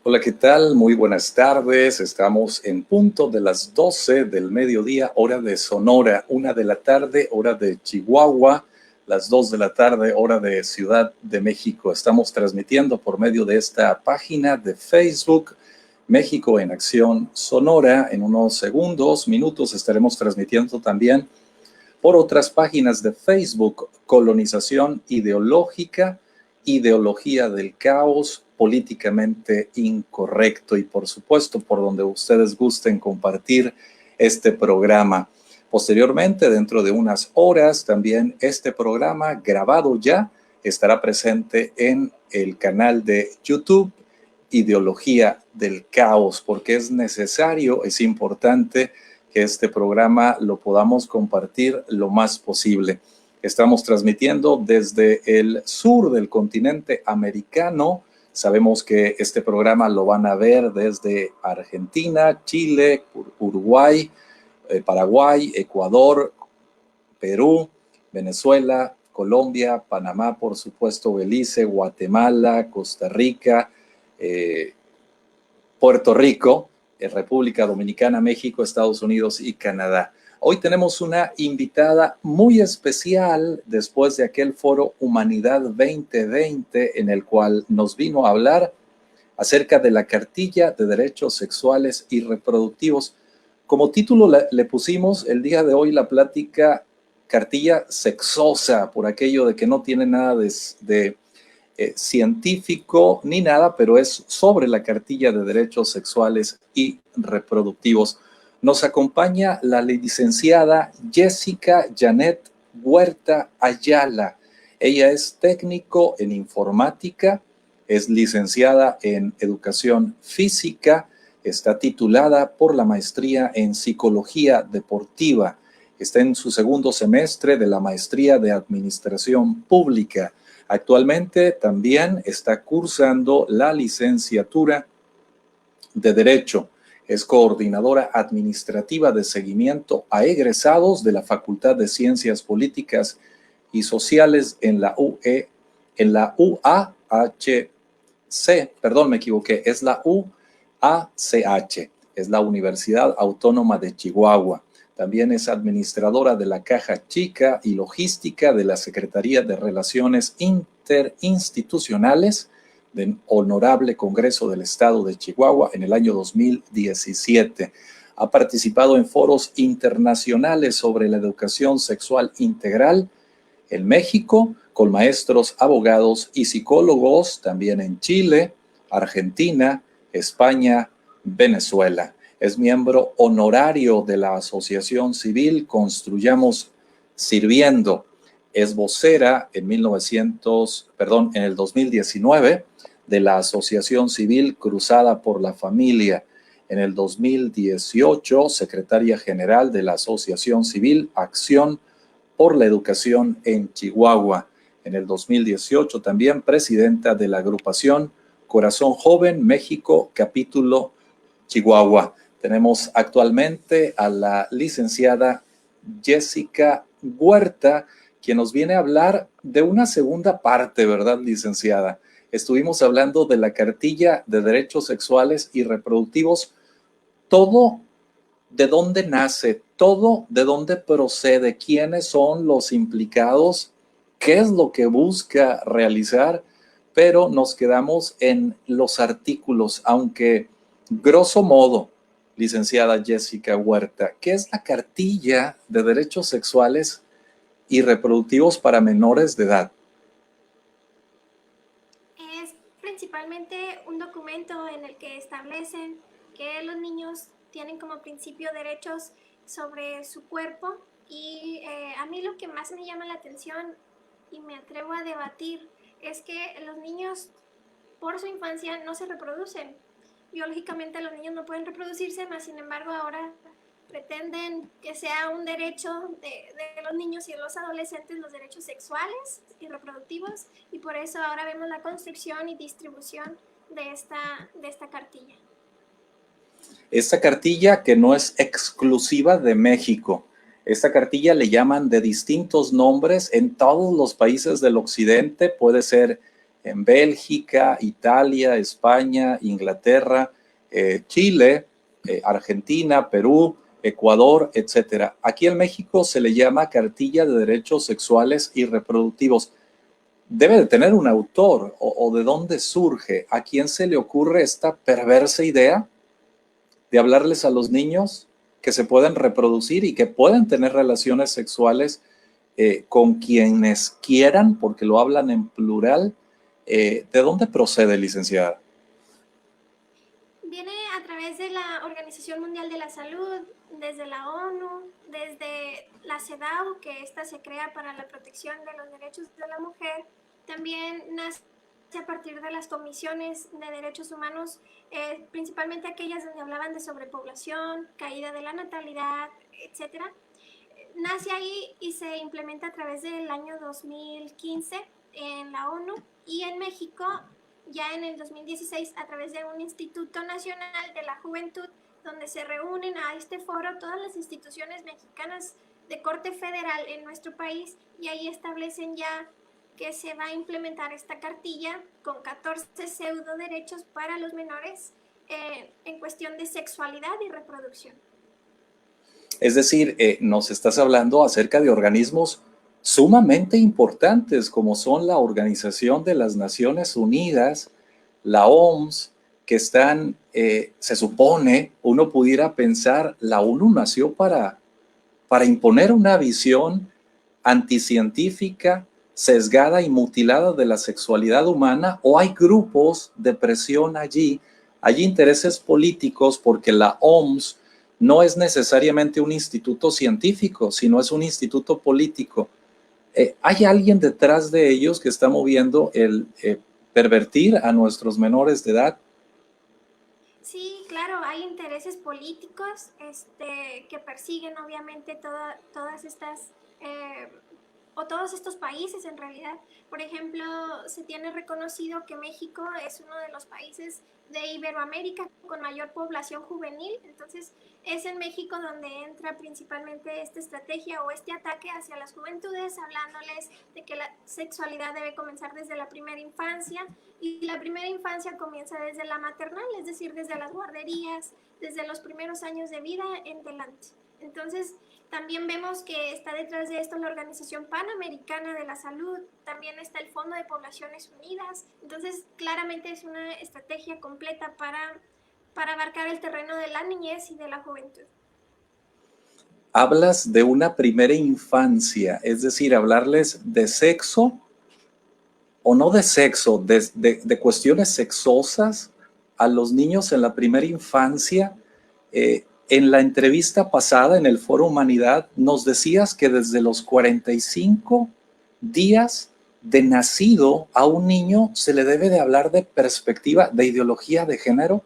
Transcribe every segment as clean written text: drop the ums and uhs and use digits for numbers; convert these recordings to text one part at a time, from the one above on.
Hola, ¿qué tal? Muy buenas tardes. Estamos en punto de las 12 del mediodía, hora de Sonora, 1 de la tarde, hora de Chihuahua, las 2 de la tarde, hora de Ciudad de México. Estamos transmitiendo por medio de esta página de Facebook, México en Acción Sonora. En unos segundos, minutos, estaremos transmitiendo también por otras páginas de Facebook, Colonización Ideológica, Ideología del Caos, Políticamente Incorrecto, y por supuesto por donde ustedes gusten compartir este programa. Posteriormente, dentro de unas horas, también este programa grabado ya estará presente en el canal de YouTube Ideología del Caos, porque es necesario, es importante que este programa lo podamos compartir lo más posible. Estamos transmitiendo desde el sur del continente americano. Sabemos que este programa lo van a ver desde Argentina, Chile, Uruguay, Paraguay, Ecuador, Perú, Venezuela, Colombia, Panamá, por supuesto, Belice, Guatemala, Costa Rica, Puerto Rico, República Dominicana, México, Estados Unidos y Canadá. Hoy tenemos una invitada muy especial después de aquel foro Humanidad 2020 en el cual nos vino a hablar acerca de la cartilla de derechos sexuales y reproductivos. Como título le pusimos el día de hoy la plática cartilla sexosa, por aquello de que no tiene nada de científico ni nada, pero es sobre la cartilla de derechos sexuales y reproductivos. Nos acompaña la licenciada Jessica Janet Huerta Ayala. Ella es técnico en informática, es licenciada en educación física, está titulada por la maestría en psicología deportiva, está en su segundo semestre de la maestría de administración pública. Actualmente también está cursando la licenciatura de Derecho. Es coordinadora administrativa de seguimiento a egresados de la Facultad de Ciencias Políticas y Sociales en la UAHC, perdón, me equivoqué, es la UACH, es la Universidad Autónoma de Chihuahua. También es administradora de la Caja Chica y Logística de la Secretaría de Relaciones Interinstitucionales del Honorable Congreso del Estado de Chihuahua en el año 2017. Ha participado en foros internacionales sobre la educación sexual integral en México, con maestros, abogados y psicólogos, también en Chile, Argentina, España, Venezuela. Es miembro honorario de la Asociación Civil Construyamos Sirviendo. Es vocera en el 2019 de la Asociación Civil Cruzada por la Familia. En el 2018, secretaria general de la Asociación Civil Acción por la Educación en Chihuahua. En el 2018 también presidenta de la agrupación Corazón Joven México, capítulo Chihuahua. Tenemos actualmente a la licenciada Jessica Huerta, quien nos viene a hablar de una segunda parte, ¿verdad, licenciada? Estuvimos hablando de la cartilla de derechos sexuales y reproductivos. Todo de dónde nace, todo de dónde procede, quiénes son los implicados, qué es lo que busca realizar, pero nos quedamos en los artículos, aunque grosso modo, licenciada Jessica Huerta, ¿qué es la cartilla de derechos sexuales y reproductivos para menores de edad? Es principalmente un documento en el que establecen que los niños tienen como principio derechos sobre su cuerpo y a mí lo que más me llama la atención y me atrevo a debatir es que los niños por su infancia no se reproducen. Biológicamente los niños no pueden reproducirse, mas sin embargo ahora pretenden que sea un derecho de los niños y de los adolescentes los derechos sexuales y reproductivos, y por eso ahora vemos la construcción y distribución de esta cartilla. Esta cartilla que no es exclusiva de México. Esta cartilla le llaman de distintos nombres en todos los países del occidente. Puede ser en Bélgica, Italia, España, Inglaterra, Chile, Argentina, Perú, Ecuador, etcétera. Aquí en México se le llama Cartilla de Derechos Sexuales y Reproductivos. Debe de tener un autor, o de dónde surge, a quién se le ocurre esta perversa idea de hablarles a los niños que se pueden reproducir y que pueden tener relaciones sexuales con quienes quieran, porque lo hablan en plural. ¿De dónde procede, licenciada? Viene a través de la Organización Mundial de la Salud, desde la ONU, desde la CEDAW, que esta se crea para la protección de los derechos de la mujer. También nace a partir de las comisiones de derechos humanos, principalmente aquellas donde hablaban de sobrepoblación, caída de la natalidad, etc. Nace ahí y se implementa a través del año 2015 en la ONU, y en México ya en el 2016 a través de un Instituto Nacional de la Juventud, donde se reúnen a este foro todas las instituciones mexicanas de corte federal en nuestro país, y ahí establecen ya que se va a implementar esta cartilla con 14 pseudo derechos para los menores en cuestión de sexualidad y reproducción. Es decir, nos estás hablando acerca de organismos sumamente importantes como son la Organización de las Naciones Unidas, la OMS, que están, se supone, uno pudiera pensar, la ONU nació para imponer una visión anticientífica, sesgada y mutilada de la sexualidad humana, o hay grupos de presión allí, hay intereses políticos, porque la OMS no es necesariamente un instituto científico, sino es un instituto político. ¿Hay alguien detrás de ellos que está moviendo el pervertir a nuestros menores de edad? Sí, claro, hay intereses políticos que persiguen obviamente todas estas, o todos estos países en realidad. Por ejemplo, se tiene reconocido que México es uno de los países de Iberoamérica con mayor población juvenil, entonces es en México donde entra principalmente esta estrategia o este ataque hacia las juventudes, hablándoles de que la sexualidad debe comenzar desde la primera infancia, y la primera infancia comienza desde la maternal, es decir, desde las guarderías, desde los primeros años de vida en adelante. Entonces, también vemos que está detrás de esto la Organización Panamericana de la Salud, también está el Fondo de Poblaciones Unidas. Entonces, claramente es una estrategia completa para abarcar el terreno de la niñez y de la juventud. Hablas de una primera infancia, es decir, hablarles de sexo, o no de sexo, de cuestiones sexosas a los niños en la primera infancia. En la entrevista pasada en el Foro Humanidad nos decías que desde los 45 días de nacido a un niño se le debe de hablar de perspectiva, de ideología de género.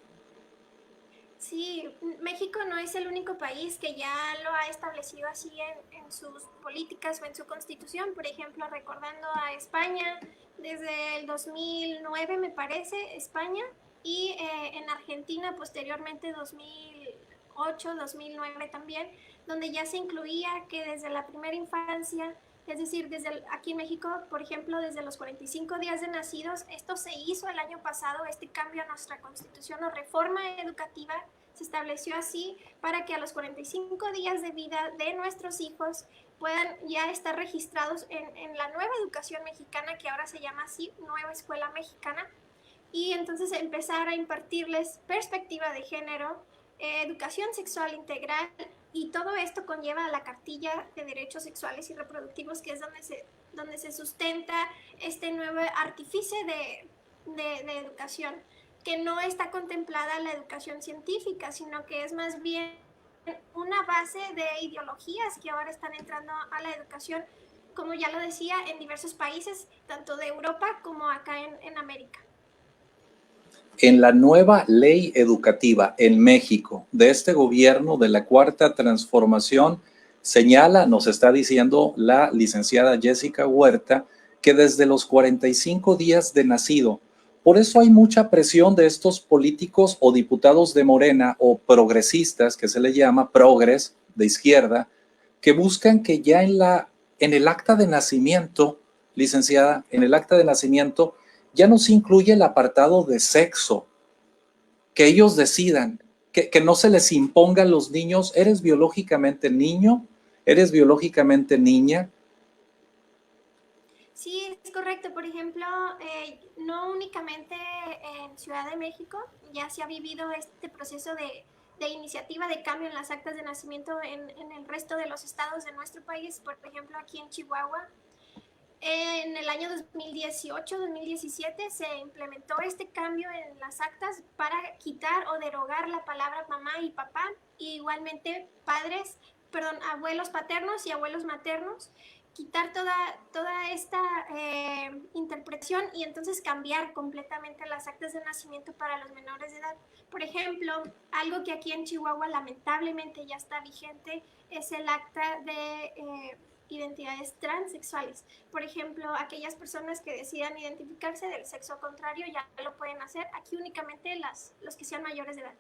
Sí, México no es el único país que ya lo ha establecido así en sus políticas o en su constitución. Por ejemplo, recordando a España, desde el 2009 me parece, España, y en Argentina posteriormente 2008, 2009 también, donde ya se incluía que desde la primera infancia, es decir, aquí en México, por ejemplo, desde los 45 días de nacidos, esto se hizo el año pasado, este cambio a nuestra constitución o reforma educativa se estableció así para que a los 45 días de vida de nuestros hijos puedan ya estar registrados en la nueva educación mexicana, que ahora se llama así, Nueva Escuela Mexicana, y entonces empezar a impartirles perspectiva de género, educación sexual integral, y todo esto conlleva a la Cartilla de Derechos Sexuales y Reproductivos, que es donde se sustenta este nuevo artífice de educación, que no está contemplada la educación científica, sino que es más bien una base de ideologías que ahora están entrando a la educación, como ya lo decía, en diversos países, tanto de Europa como acá en América. En la nueva ley educativa en México de este gobierno de la Cuarta Transformación, señala, nos está diciendo la licenciada Jessica Huerta, que desde los 45 días de nacido, por eso hay mucha presión de estos políticos o diputados de Morena o progresistas, que se le llama progres de izquierda, que buscan que ya en el acta de nacimiento, licenciada, en el acta de nacimiento ya no se incluye el apartado de sexo, que ellos decidan, que no se les imponga a los niños, eres biológicamente niño, eres biológicamente niña. Sí, es correcto. Por ejemplo, no únicamente en Ciudad de México, ya se ha vivido este proceso de iniciativa de cambio en las actas de nacimiento en el resto de los estados de nuestro país. Por ejemplo, aquí en Chihuahua, en el año 2018-2017 se implementó este cambio en las actas para quitar o derogar la palabra mamá y papá, y igualmente abuelos paternos y abuelos maternos, quitar toda esta interpretación y entonces cambiar completamente las actas de nacimiento para los menores de edad. Por ejemplo, algo que aquí en Chihuahua lamentablemente ya está vigente es el acta de identidades transexuales. Por ejemplo, aquellas personas que decidan identificarse del sexo contrario ya lo pueden hacer. Aquí únicamente los que sean mayores de edad.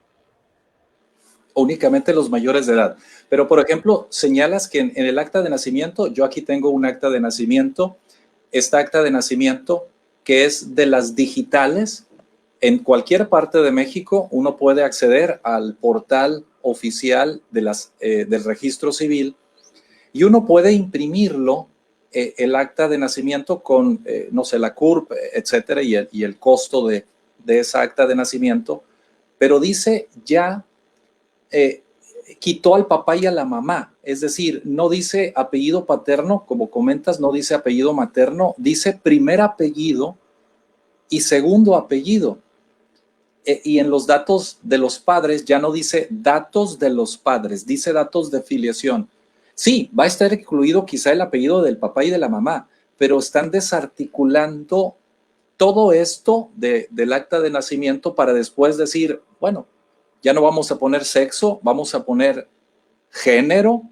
Únicamente los mayores de edad. Pero, por ejemplo, señalas que en el acta de nacimiento, yo aquí tengo un acta de nacimiento, esta acta de nacimiento que es de las digitales, en cualquier parte de México uno puede acceder al portal oficial del registro civil y uno puede imprimirlo, el acta de nacimiento con, no sé, la CURP, etcétera, y el costo de esa acta de nacimiento, pero dice ya, quitó al papá y a la mamá, es decir, no dice apellido paterno, como comentas, no dice apellido materno, dice primer apellido y segundo apellido. Y en los datos de los padres ya no dice datos de los padres, dice datos de filiación. Sí, va a estar incluido quizá el apellido del papá y de la mamá, pero están desarticulando todo esto del acta de nacimiento para después decir, bueno, ya no vamos a poner sexo, vamos a poner género,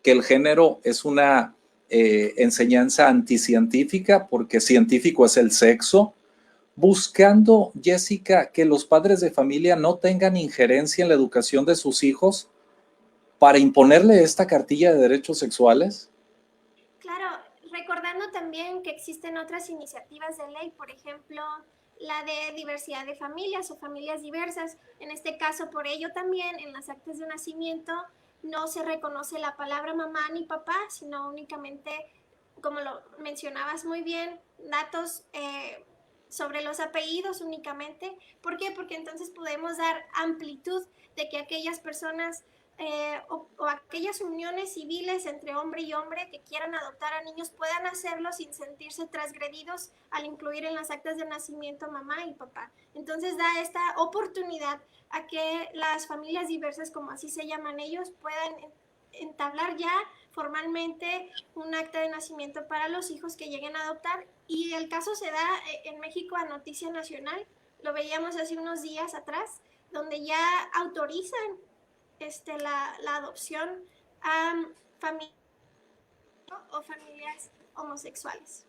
que el género es una enseñanza anticientífica porque científico es el sexo, buscando, Jessica, que los padres de familia no tengan injerencia en la educación de sus hijos para imponerle esta cartilla de derechos sexuales. Claro, recordando también que existen otras iniciativas de ley, por ejemplo, la de diversidad de familias o familias diversas. En este caso, por ello también en las actas de nacimiento no se reconoce la palabra mamá ni papá, sino únicamente, como lo mencionabas muy bien, datos sobre los apellidos únicamente. ¿Por qué? Porque entonces podemos dar amplitud de que aquellas personas o aquellas uniones civiles entre hombre y hombre que quieran adoptar a niños puedan hacerlo sin sentirse transgredidos al incluir en las actas de nacimiento mamá y papá. Entonces da esta oportunidad a que las familias diversas, como así se llaman ellos, puedan entablar ya formalmente un acta de nacimiento para los hijos que lleguen a adoptar. Y el caso se da en México a noticia nacional, lo veíamos hace unos días atrás, donde ya autorizan la adopción a familias o familias homosexuales.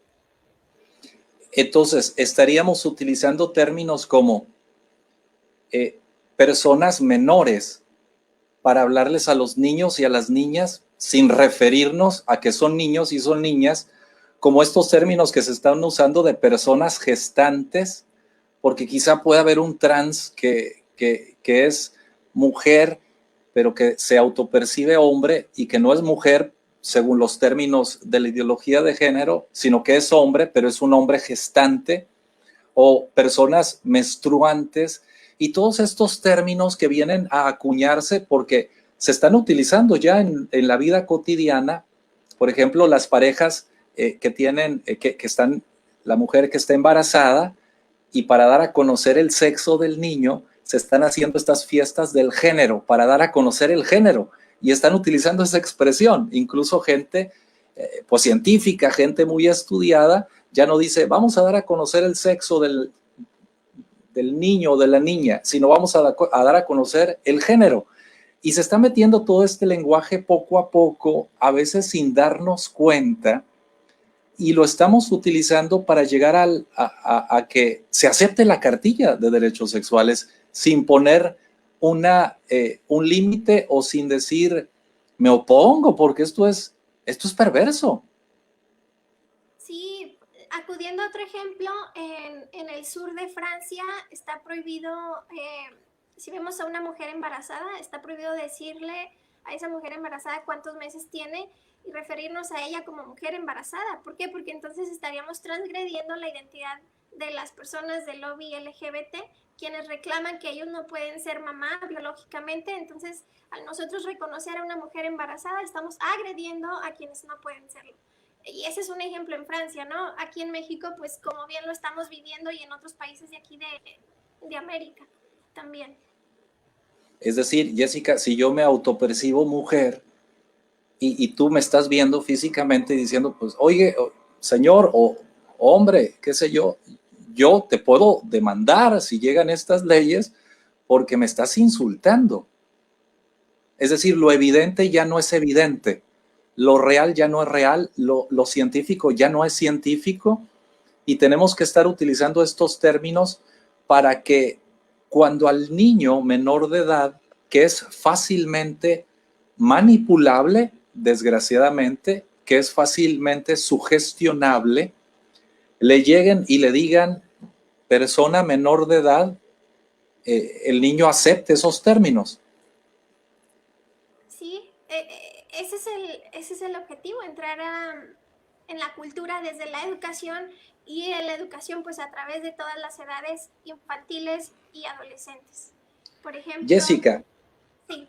Entonces, estaríamos utilizando términos como personas menores para hablarles a los niños y a las niñas sin referirnos a que son niños y son niñas, como estos términos que se están usando de personas gestantes, porque quizá pueda haber un trans que es mujer, pero que se autopercibe hombre y que no es mujer según los términos de la ideología de género, sino que es hombre, pero es un hombre gestante, o personas menstruantes, y todos estos términos que vienen a acuñarse porque se están utilizando ya en la vida cotidiana. Por ejemplo, las parejas que tienen, que están, la mujer que está embarazada, y para dar a conocer el sexo del niño, se están haciendo estas fiestas del género, para dar a conocer el género, y están utilizando esa expresión. Incluso gente, pues científica, gente muy estudiada, ya no dice, vamos a dar a conocer el sexo del niño o de la niña, sino vamos a dar a conocer el género. Y se está metiendo todo este lenguaje poco a poco, a veces sin darnos cuenta, y lo estamos utilizando para llegar a que se acepte la cartilla de derechos sexuales sin poner un límite o sin decir, me opongo porque esto es perverso. Sí, Acudiendo a otro ejemplo, en el sur de Francia está prohibido, si vemos a una mujer embarazada, está prohibido decirle a esa mujer embarazada cuántos meses tiene y referirnos a ella como mujer embarazada. ¿Por qué? Porque entonces estaríamos transgrediendo la identidad de las personas del lobby LGBT, quienes reclaman que ellos no pueden ser mamá biológicamente. Entonces, al nosotros reconocer a una mujer embarazada, estamos agrediendo a quienes no pueden serlo. Y ese es un ejemplo en Francia, ¿no? Aquí en México, pues como bien lo estamos viviendo, y en otros países de aquí de América también. Es decir, Jessica, si yo me autopercibo mujer y tú me estás viendo físicamente y diciendo, pues, oye, señor o hombre, qué sé yo te puedo demandar si llegan estas leyes porque me estás insultando. Es decir, lo evidente ya no es evidente, lo real ya no es real, lo científico ya no es científico, y tenemos que estar utilizando estos términos para que cuando al niño menor de edad, que es fácilmente manipulable, desgraciadamente, que es fácilmente sugestionable, le lleguen y le digan persona menor de edad, el niño acepte esos términos. Sí, ese es el objetivo, entrar en la cultura desde la educación, y en la educación pues a través de todas las edades infantiles y adolescentes. Por ejemplo, Jessica, sí.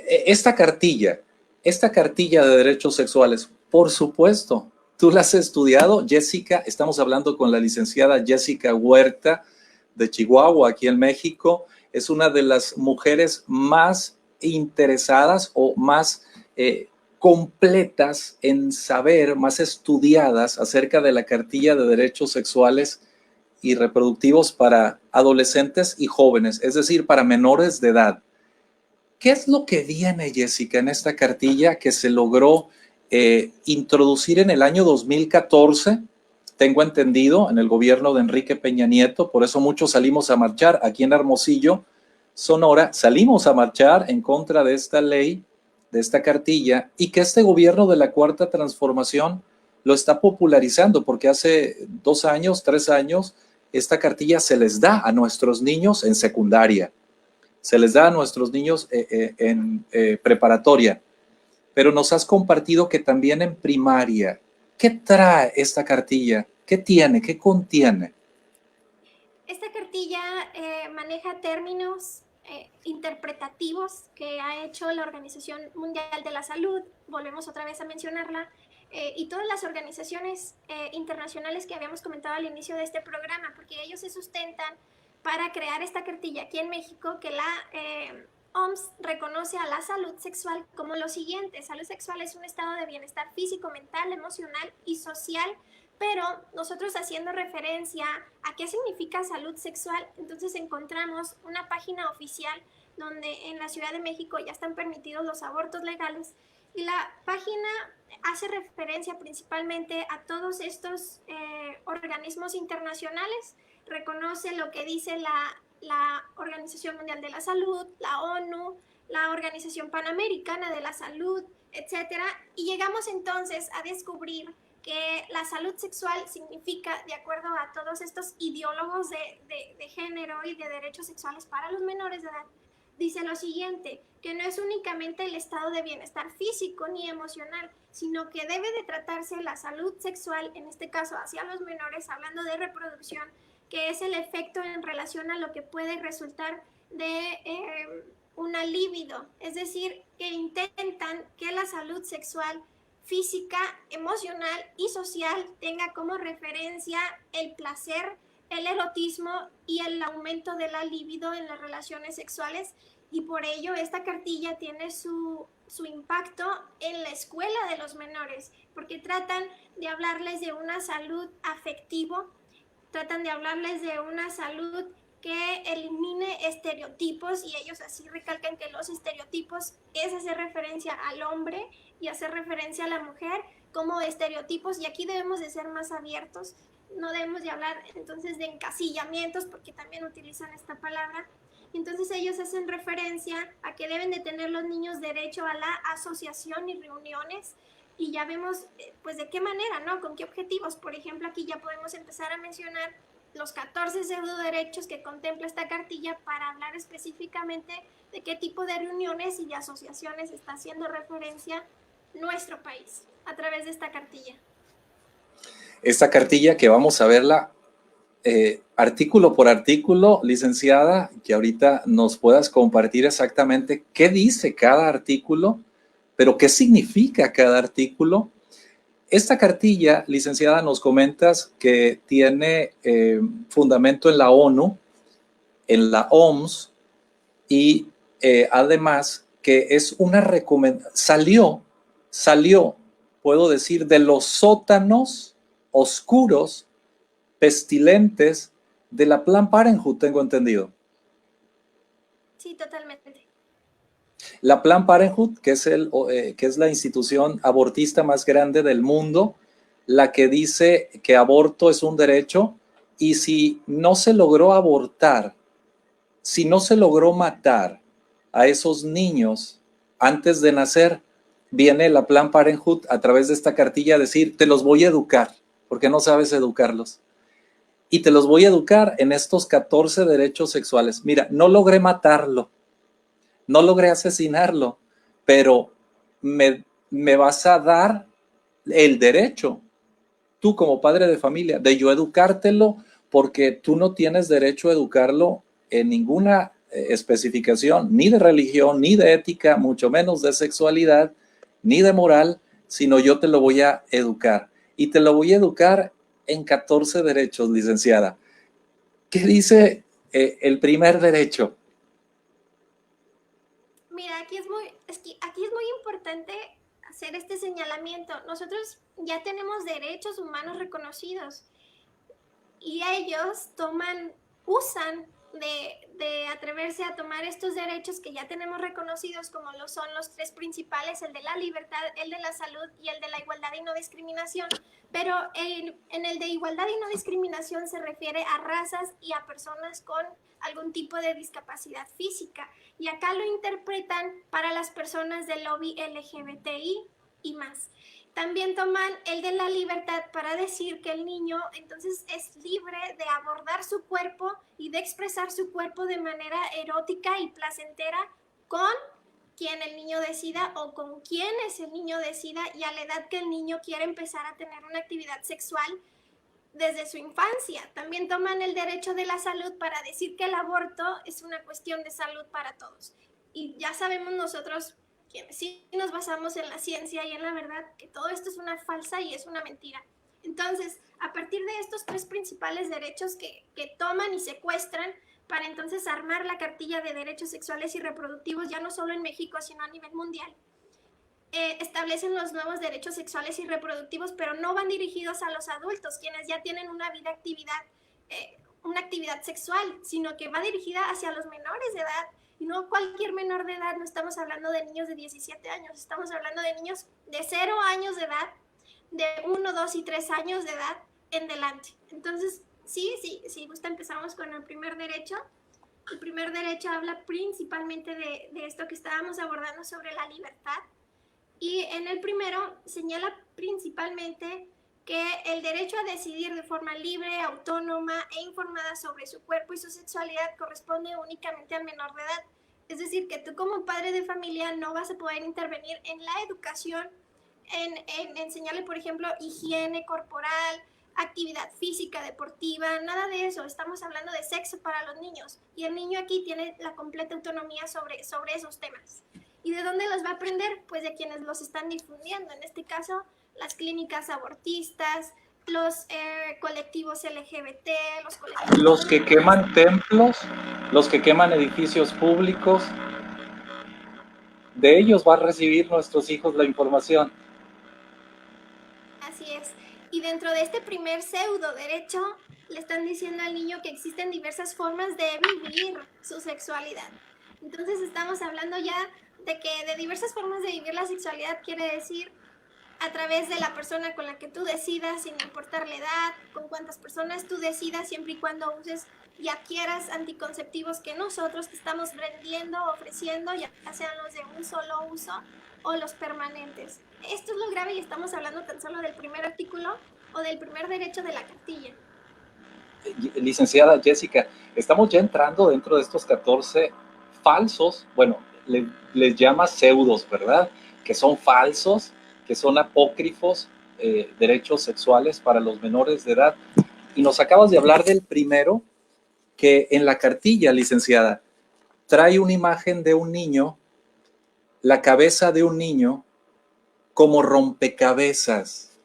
esta cartilla de derechos sexuales, por supuesto, tú la has estudiado, Jessica. Estamos hablando con la licenciada Jessica Huerta de Chihuahua, aquí en México. Es una de las mujeres más interesadas o más completas en saber, más estudiadas acerca de la cartilla de derechos sexuales y reproductivos para adolescentes y jóvenes, es decir, para menores de edad. ¿Qué es lo que viene, Jessica, en esta cartilla que se logró introducir en el año 2014? Tengo entendido, en el gobierno de Enrique Peña Nieto. Por eso muchos salimos a marchar aquí en Hermosillo, Sonora. Salimos a marchar en contra de esta ley, de esta cartilla, y que este gobierno de la Cuarta Transformación lo está popularizando, porque hace 2 años, 3 años, esta cartilla se les da a nuestros niños en secundaria, se les da a nuestros niños en preparatoria, pero nos has compartido que también en primaria. ¿Qué trae esta cartilla? ¿Qué tiene? ¿Qué contiene? Esta cartilla maneja términos interpretativos que ha hecho la Organización Mundial de la Salud, volvemos otra vez a mencionarla, y todas las organizaciones internacionales que habíamos comentado al inicio de este programa, porque ellos se sustentan para crear esta cartilla aquí en México, que la OMS reconoce a la salud sexual como lo siguiente. Salud sexual es un estado de bienestar físico, mental, emocional y social, pero nosotros, haciendo referencia a qué significa salud sexual, entonces encontramos una página oficial donde en la Ciudad de México ya están permitidos los abortos legales, y la página hace referencia principalmente a todos estos organismos internacionales, reconoce lo que dice la Organización Mundial de la Salud, la ONU, la Organización Panamericana de la Salud, etcétera, y llegamos entonces a descubrir que la salud sexual significa, de acuerdo a todos estos ideólogos de género y de derechos sexuales para los menores de edad, dice lo siguiente, que no es únicamente el estado de bienestar físico ni emocional, sino que debe de tratarse la salud sexual, en este caso hacia los menores, hablando de reproducción, que es el efecto en relación a lo que puede resultar de una libido, es decir, que intentan que la salud sexual física, emocional y social tenga como referencia el placer, el erotismo y el aumento de la libido en las relaciones sexuales, y por ello esta cartilla tiene su impacto en la escuela de los menores, porque tratan de hablarles de una salud afectivo, tratan de hablarles de una salud que elimine estereotipos, y ellos así recalcan que los estereotipos es hacer referencia al hombre y hacer referencia a la mujer como estereotipos, y aquí debemos de ser más abiertos, no debemos de hablar entonces de encasillamientos, porque también utilizan esta palabra. Entonces ellos hacen referencia a que deben de tener los niños derecho a la asociación y reuniones, y ya vemos pues de qué manera, ¿no? Con qué objetivos. Por ejemplo, aquí ya podemos empezar a mencionar los 14 pseudoderechos que contempla esta cartilla para hablar específicamente de qué tipo de reuniones y de asociaciones está haciendo referencia nuestro país a través de esta cartilla. Esta cartilla que vamos a verla artículo por artículo, licenciada, que ahorita nos puedas compartir exactamente qué dice cada artículo, pero qué significa cada artículo. Esta cartilla, licenciada, nos comentas que tiene fundamento en la ONU, en la OMS, y además que es una recomendación, salió, puedo decir, de los sótanos oscuros, pestilentes de la Planned Parenthood, tengo entendido. Sí, totalmente. La Planned Parenthood, que es la institución abortista más grande del mundo, la que dice que aborto es un derecho, y si no se logró abortar, si no se logró matar a esos niños antes de nacer, viene la Planned Parenthood a través de esta cartilla a decir, te los voy a educar, porque no sabes educarlos. Y te los voy a educar en estos 14 derechos sexuales. Mira, no logré matarlo, no logré asesinarlo, pero me vas a dar el derecho, tú como padre de familia, de yo educártelo, porque tú no tienes derecho a educarlo en ninguna especificación, ni de religión, ni de ética, mucho menos de sexualidad, ni de moral, sino yo te lo voy a educar. Y te lo voy a educar en 14 derechos, licenciada. ¿Qué dice el primer derecho? Mira, aquí es muy importante hacer este señalamiento. Nosotros ya tenemos derechos humanos reconocidos y ellos usan de atreverse a tomar estos derechos que ya tenemos reconocidos, como lo son los tres principales, el de la libertad, el de la salud y el de la igualdad y no discriminación. Pero en el de igualdad y no discriminación se refiere a razas y a personas con algún tipo de discapacidad física. Y acá lo interpretan para las personas del lobby LGBTI y más. También toman el de la libertad para decir que el niño entonces es libre de abordar su cuerpo y de expresar su cuerpo de manera erótica y placentera con quien el niño decida o con quienes el niño decida, y a la edad que el niño quiere empezar a tener una actividad sexual desde su infancia. También toman el derecho de la salud para decir que el aborto es una cuestión de salud para todos. Y ya sabemos nosotros, quienes sí nos basamos en la ciencia y en la verdad, que todo esto es una falsa y es una mentira. Entonces, a partir de estos tres principales derechos que toman y secuestran para entonces armar la cartilla de derechos sexuales y reproductivos, ya no solo en México, sino a nivel mundial, establecen los nuevos derechos sexuales y reproductivos, pero no van dirigidos a los adultos, quienes ya tienen una actividad sexual, sino que va dirigida hacia los menores de edad. Y no cualquier menor de edad, no estamos hablando de niños de 17 años, estamos hablando de niños de 0 años de edad, de 1, 2 y 3 años de edad en delante. Entonces, si gusta, empezamos con el primer derecho. El primer derecho habla principalmente de esto que estábamos abordando sobre la libertad. Y en el primero señala principalmente que el derecho a decidir de forma libre, autónoma e informada sobre su cuerpo y su sexualidad corresponde únicamente al menor de edad. Es decir, que tú como padre de familia no vas a poder intervenir en la educación, en enseñarle, por ejemplo, higiene corporal, actividad física, deportiva, nada de eso. Estamos hablando de sexo para los niños. Y el niño aquí tiene la completa autonomía sobre esos temas. ¿Y de dónde los va a aprender? Pues de quienes los están difundiendo. En este caso, las clínicas abortistas, los colectivos LGBT, los que queman templos, los que queman edificios públicos, de ellos va a recibir nuestros hijos la información. Así es. Y dentro de este primer pseudo derecho, le están diciendo al niño que existen diversas formas de vivir su sexualidad. Entonces estamos hablando ya de que de diversas formas de vivir la sexualidad quiere decir a través de la persona con la que tú decidas, sin importar la edad, con cuántas personas tú decidas, siempre y cuando uses y adquieras anticonceptivos que nosotros te estamos vendiendo, ofreciendo, ya sean los de un solo uso o los permanentes. Esto es lo grave y estamos hablando tan solo del primer artículo o del primer derecho de la cartilla. Licenciada Jessica, estamos ya entrando dentro de estos 14 falsos, bueno, les llama pseudos, ¿verdad? Que son falsos, que son apócrifos, derechos sexuales para los menores de edad. Y nos acabas de hablar del primero, que en la cartilla, licenciada, trae una imagen de un niño, la cabeza de un niño, como rompecabezas.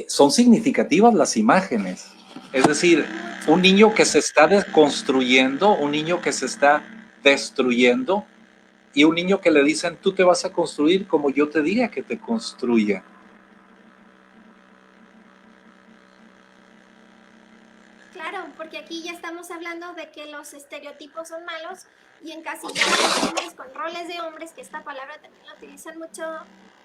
Son significativas las imágenes. Es decir, un niño que se está desconstruyendo, un niño que se está destruyendo y un niño que le dicen, tú te vas a construir como yo te diga que te construya. Claro, porque aquí ya estamos hablando de que los estereotipos son malos y encasillar a los hombres con roles de hombres, que esta palabra también la utilizan mucho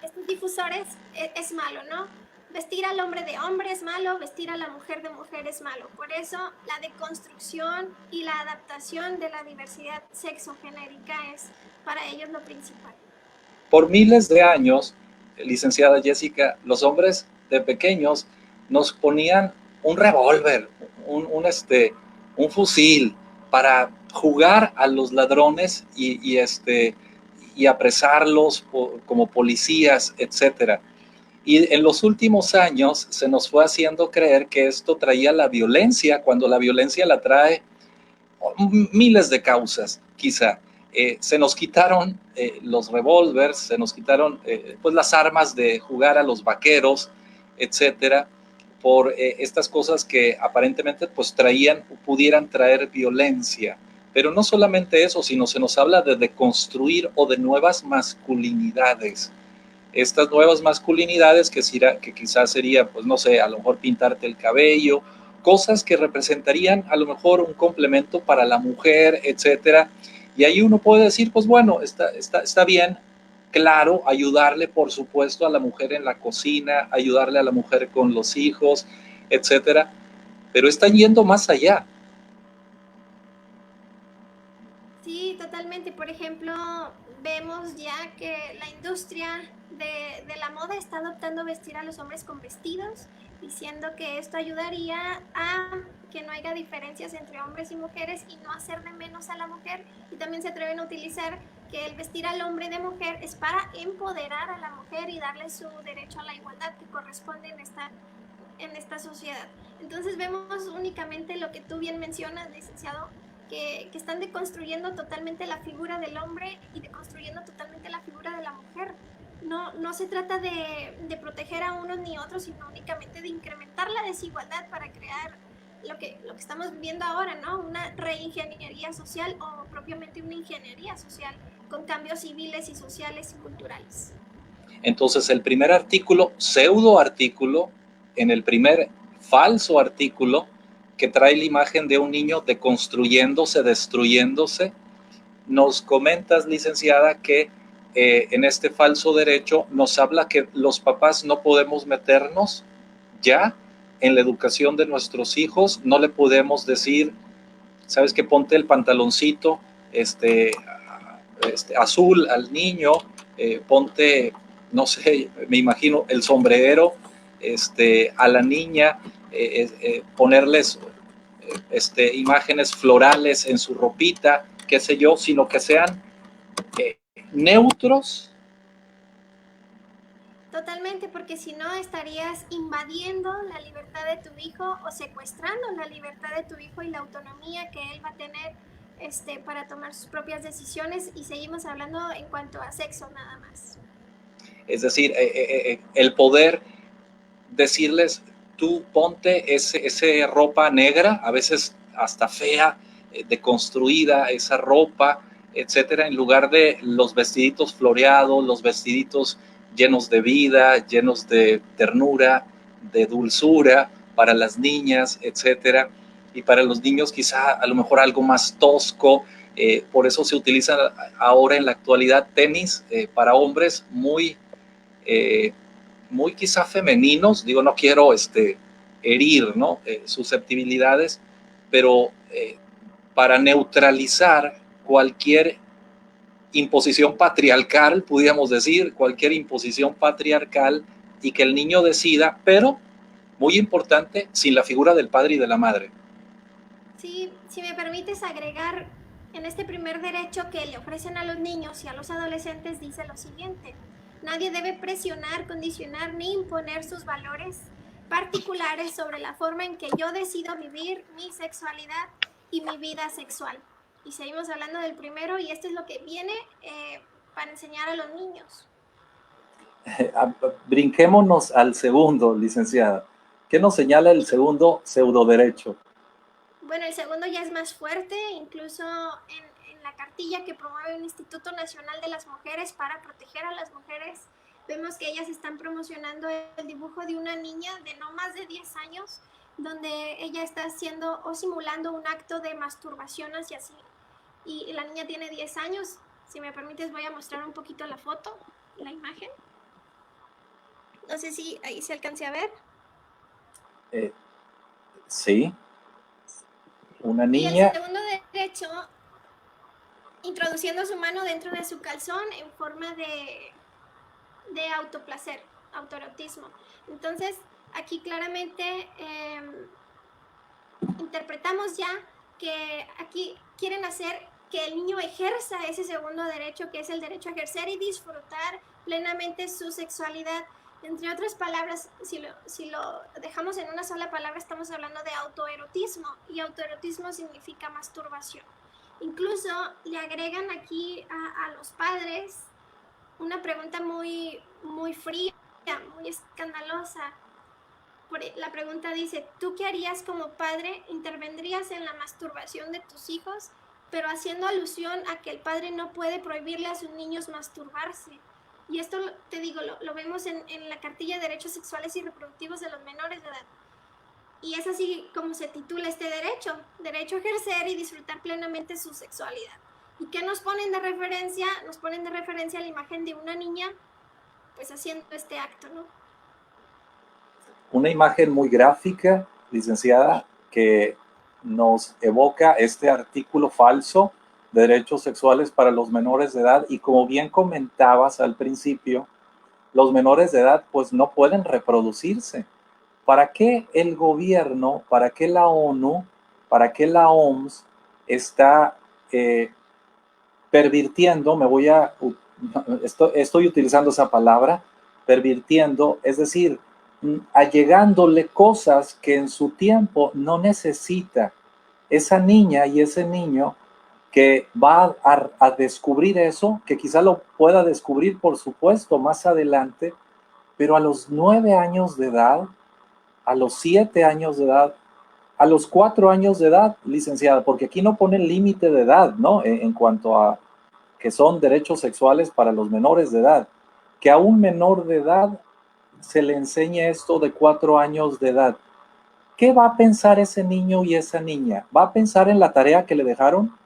estos difusores, es malo, ¿no? Vestir al hombre de hombre es malo, vestir a la mujer de mujer es malo. Por eso la deconstrucción y la adaptación de la diversidad sexogenérica es para ellos lo principal. Por miles de años, licenciada Jessica, los hombres de pequeños nos ponían un revólver, un fusil para jugar a los ladrones y apresarlos como policías, etcétera. Y en los últimos años se nos fue haciendo creer que esto traía la violencia, cuando la violencia la trae miles de causas, quizá. Se nos quitaron los revólveres, se nos quitaron pues las armas de jugar a los vaqueros, etcétera, por estas cosas que aparentemente pues pudieran traer violencia. Pero no solamente eso, sino se nos habla de deconstruir o de nuevas masculinidades. Estas nuevas masculinidades que quizás sería, pues no sé, a lo mejor pintarte el cabello, cosas que representarían a lo mejor un complemento para la mujer, etcétera. Y ahí uno puede decir, pues bueno, está bien, claro, ayudarle, por supuesto, a la mujer en la cocina, ayudarle a la mujer con los hijos, etcétera, pero están yendo más allá. Sí, totalmente. Por ejemplo, vemos ya que la industria de la moda está adoptando vestir a los hombres con vestidos, diciendo que esto ayudaría a que no haya diferencias entre hombres y mujeres y no hacer de menos a la mujer. Y también se atreven a utilizar que el vestir al hombre de mujer es para empoderar a la mujer y darle su derecho a la igualdad que corresponde en esta sociedad. Entonces vemos únicamente lo que tú bien mencionas, licenciado, que están deconstruyendo totalmente la figura del hombre y deconstruyendo totalmente la figura de la mujer. No se trata de proteger a unos ni otros, sino únicamente de incrementar la desigualdad para crear lo que estamos viviendo ahora, ¿no? Una reingeniería social o propiamente una ingeniería social con cambios civiles y sociales y culturales. Entonces, el primer artículo, pseudo artículo, en el primer falso artículo, que trae la imagen de un niño deconstruyéndose, destruyéndose, nos comentas, licenciada, que en este falso derecho nos habla que los papás no podemos meternos ya en la educación de nuestros hijos, no le podemos decir, sabes que ponte el pantaloncito azul al niño, ponte, no sé, me imagino el sombrero a la niña, ponerles imágenes florales en su ropita, qué sé yo, sino que sean neutros. Totalmente, porque si no estarías invadiendo la libertad de tu hijo o secuestrando la libertad de tu hijo y la autonomía que él va a tener para tomar sus propias decisiones, y seguimos hablando en cuanto a sexo nada más. Es decir, el poder decirles, tú ponte ese ropa negra, a veces hasta fea, deconstruida, esa ropa, etcétera, en lugar de los vestiditos floreados, los vestiditos llenos de vida, llenos de ternura, de dulzura para las niñas, etcétera. Y para los niños quizá a lo mejor algo más tosco. Por eso se utilizan ahora en la actualidad tenis para hombres muy quizá femeninos. Digo, no quiero herir, ¿no? Susceptibilidades, pero para neutralizar cualquier imposición patriarcal, pudiéramos decir, cualquier imposición patriarcal, y que el niño decida, pero, muy importante, sin la figura del padre y de la madre. Sí, si me permites agregar, en este primer derecho que le ofrecen a los niños y a los adolescentes dice lo siguiente: nadie debe presionar, condicionar ni imponer sus valores particulares sobre la forma en que yo decido vivir mi sexualidad y mi vida sexual. Y seguimos hablando del primero, y esto es lo que viene para enseñar a los niños. Brinquémonos al segundo, licenciada. ¿Qué nos señala el segundo pseudoderecho? Bueno, el segundo ya es más fuerte, incluso en la cartilla que promueve el Instituto Nacional de las Mujeres para proteger a las mujeres, vemos que ellas están promocionando el dibujo de una niña de no más de 10 años, donde ella está haciendo o simulando un acto de masturbación hacia sí. Y la niña tiene 10 años. Si me permites, voy a mostrar un poquito la foto, la imagen. No sé si ahí se alcance a ver. Sí. Una Y el niña. segundo derecho, introduciendo su mano dentro de su calzón en forma de autoplacer, autoerotismo. Entonces, aquí claramente interpretamos ya que aquí quieren hacer que el niño ejerza ese segundo derecho, que es el derecho a ejercer y disfrutar plenamente su sexualidad. Entre otras palabras, si lo dejamos en una sola palabra, estamos hablando de autoerotismo, y autoerotismo significa masturbación. Incluso le agregan aquí a los padres una pregunta muy, muy fría, muy escandalosa. La pregunta dice: ¿tú qué harías como padre? ¿Intervendrías en la masturbación de tus hijos? Pero haciendo alusión a que el padre no puede prohibirle a sus niños masturbarse. Y esto, te digo, lo vemos en la cartilla de derechos sexuales y reproductivos de los menores de edad. Y es así como se titula este derecho: derecho a ejercer y disfrutar plenamente su sexualidad. ¿Y qué nos ponen de referencia? Nos ponen de referencia la imagen de una niña pues haciendo este acto, ¿no? Una imagen muy gráfica, licenciada, que nos evoca este artículo falso de derechos sexuales para los menores de edad. Y como bien comentabas al principio, los menores de edad pues no pueden reproducirse. ¿Para qué el gobierno, para qué la ONU, para qué la OMS está pervirtiendo, estoy utilizando esa palabra, pervirtiendo, es decir, allegándole cosas que en su tiempo no necesita esa niña y ese niño que va a descubrir eso, que quizá lo pueda descubrir, por supuesto, más adelante, pero a los 9 años de edad, a los 7 años de edad, a los 4 años de edad, licenciada, porque aquí no pone límite de edad, ¿no? En cuanto a que son derechos sexuales para los menores de edad, que a un menor de edad se le enseña esto de 4 años de edad. ¿Qué va a pensar ese niño y esa niña? ¿Va a pensar en la tarea que le dejaron?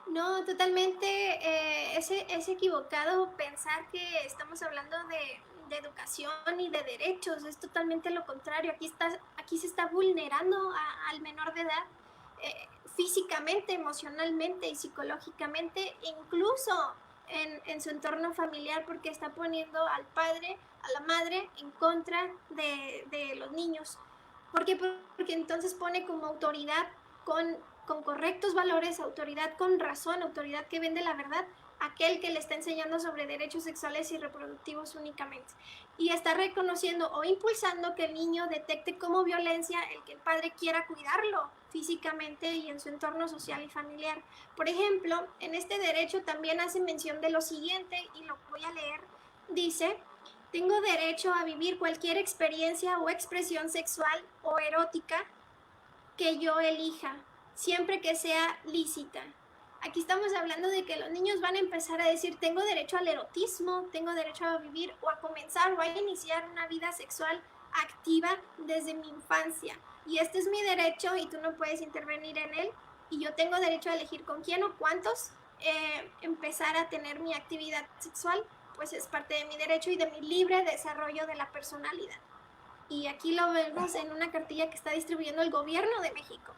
No, totalmente es equivocado pensar que estamos hablando de educación y de derechos. Es totalmente lo contrario. Aquí se está vulnerando al menor de edad físicamente, emocionalmente y psicológicamente, incluso en su entorno familiar, porque está poniendo al padre, a la madre en contra de los niños. ¿Por qué? Porque entonces pone como autoridad con correctos valores, autoridad con razón, autoridad que vende la verdad, aquel que le está enseñando sobre derechos sexuales y reproductivos únicamente. Y está reconociendo o impulsando que el niño detecte como violencia el que el padre quiera cuidarlo físicamente y en su entorno social y familiar. Por ejemplo, en este derecho también hace mención de lo siguiente, y lo voy a leer. Dice: tengo derecho a vivir cualquier experiencia o expresión sexual o erótica que yo elija, siempre que sea lícita. Aquí estamos hablando de que los niños van a empezar a decir: tengo derecho al erotismo, tengo derecho a vivir o a comenzar o a iniciar una vida sexual activa desde mi infancia. Y este es mi derecho y tú no puedes intervenir en él. Y yo tengo derecho a elegir con quién o cuántos empezar a tener mi actividad sexual, pues es parte de mi derecho y de mi libre desarrollo de la personalidad. Y aquí lo vemos en una cartilla que está distribuyendo el gobierno de México.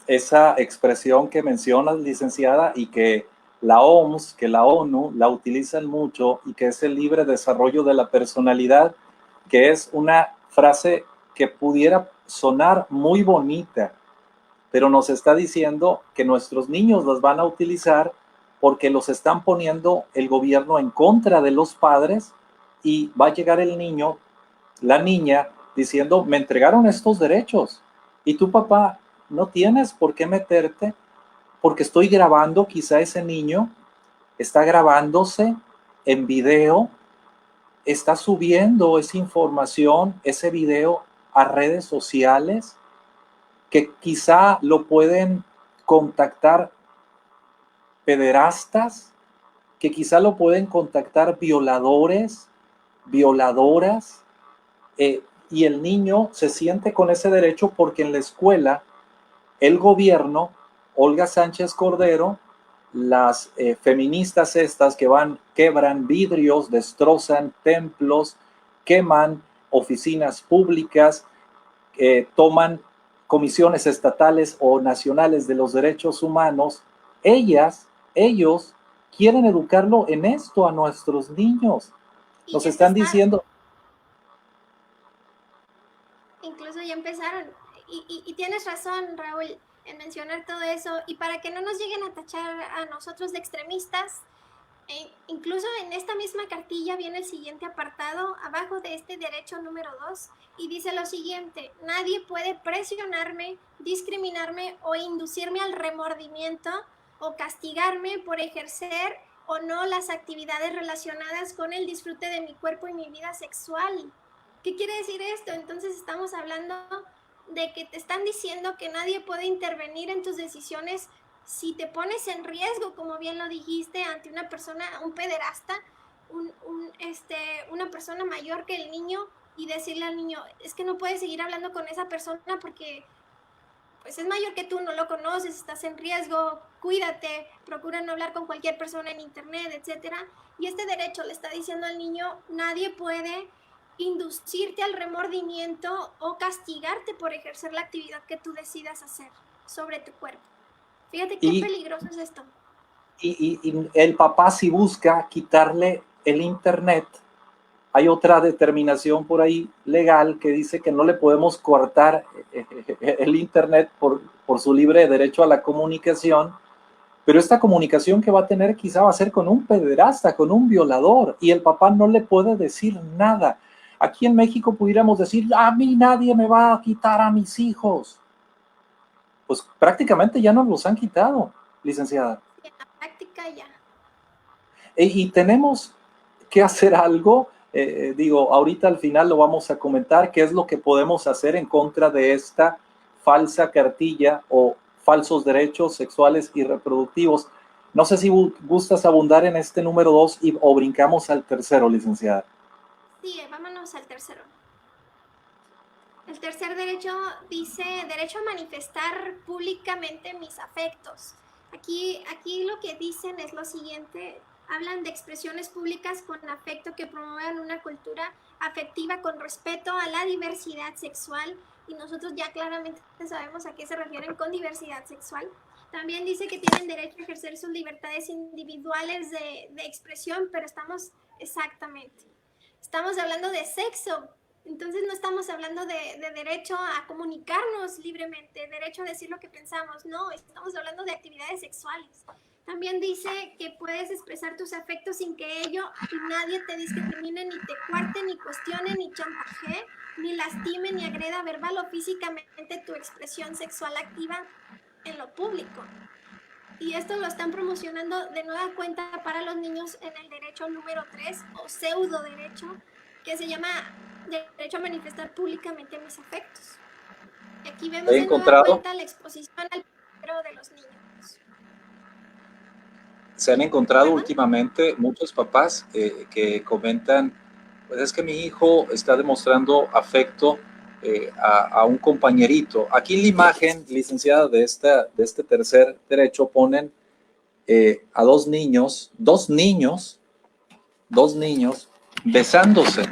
Esa expresión que mencionas, licenciada, y que la OMS, que la ONU la utilizan mucho, y que es el libre desarrollo de la personalidad, que es una frase que pudiera sonar muy bonita, pero nos está diciendo que nuestros niños las van a utilizar porque los están poniendo el gobierno en contra de los padres, y va a llegar el niño, la niña, diciendo, me entregaron estos derechos y tu papá no tienes por qué meterte, porque estoy grabando. Quizá ese niño está grabándose en video, está subiendo esa información, ese video a redes sociales, que quizá lo pueden contactar pederastas, que quizá lo pueden contactar violadores, violadoras, y el niño se siente con ese derecho porque en la escuela el gobierno, Olga Sánchez Cordero, las feministas estas que van, quebran vidrios, destrozan templos, queman oficinas públicas, toman comisiones estatales o nacionales de los derechos humanos, ellos quieren educarlo en esto a nuestros niños. Nos están diciendo... Incluso ya empezaron, y tienes razón, Raúl, en mencionar todo eso, y para que no nos lleguen a tachar a nosotros de extremistas, incluso en esta misma cartilla viene el siguiente apartado, abajo de este derecho número 2, y dice lo siguiente: nadie puede presionarme, discriminarme o inducirme al remordimiento o castigarme por ejercer o no las actividades relacionadas con el disfrute de mi cuerpo y mi vida sexual. ¿Qué quiere decir esto? Entonces estamos hablando de que te están diciendo que nadie puede intervenir en tus decisiones si te pones en riesgo, como bien lo dijiste, ante una persona, un pederasta, una persona mayor que el niño, y decirle al niño, es que no puedes seguir hablando con esa persona porque pues es mayor que tú, no lo conoces, estás en riesgo, cuídate, procura no hablar con cualquier persona en internet, etc. Y este derecho le está diciendo al niño, nadie puede inducirte al remordimiento o castigarte por ejercer la actividad que tú decidas hacer sobre tu cuerpo. Fíjate qué peligroso es esto. Y el papá, si busca quitarle el internet, hay otra determinación por ahí legal que dice que no le podemos cortar el internet por su libre derecho a la comunicación, pero esta comunicación que va a tener quizá va a ser con un pederasta, con un violador, y el papá no le puede decir nada. Aquí en México pudiéramos decir, a mí nadie me va a quitar a mis hijos. Pues prácticamente ya nos los han quitado, licenciada. En la práctica ya. Y tenemos que hacer algo. Digo, ahorita al final lo vamos a comentar, qué es lo que podemos hacer en contra de esta falsa cartilla o falsos derechos sexuales y reproductivos. No sé si gustas abundar en este número 2 o brincamos al tercero, licenciada. Sí, vámonos al tercero. El tercer derecho dice, derecho a manifestar públicamente mis afectos. Aquí lo que dicen es lo siguiente: hablan de expresiones públicas con afecto que promuevan una cultura afectiva con respeto a la diversidad sexual, y nosotros ya claramente sabemos a qué se refieren con diversidad sexual. También dice que tienen derecho a ejercer sus libertades individuales de expresión, pero estamos hablando de sexo. Entonces no estamos hablando de derecho a comunicarnos libremente, derecho a decir lo que pensamos, no, estamos hablando de actividades sexuales. También dice que puedes expresar tus afectos sin que ello y nadie te discrimine, ni te cuarte, ni cuestione, ni chantajee, ni lastime, ni agreda verbal o físicamente tu expresión sexual activa en lo público. Y esto lo están promocionando de nueva cuenta para los niños en el derecho número 3 o pseudo derecho, que se llama derecho a manifestar públicamente mis afectos. Aquí vemos de nueva cuenta la exposición al peligro de los niños. Se han encontrado últimamente muchos papás que comentan, pues es que mi hijo está demostrando afecto a un compañerito. Aquí en la imagen, licenciada, de este tercer derecho ponen a dos niños besándose.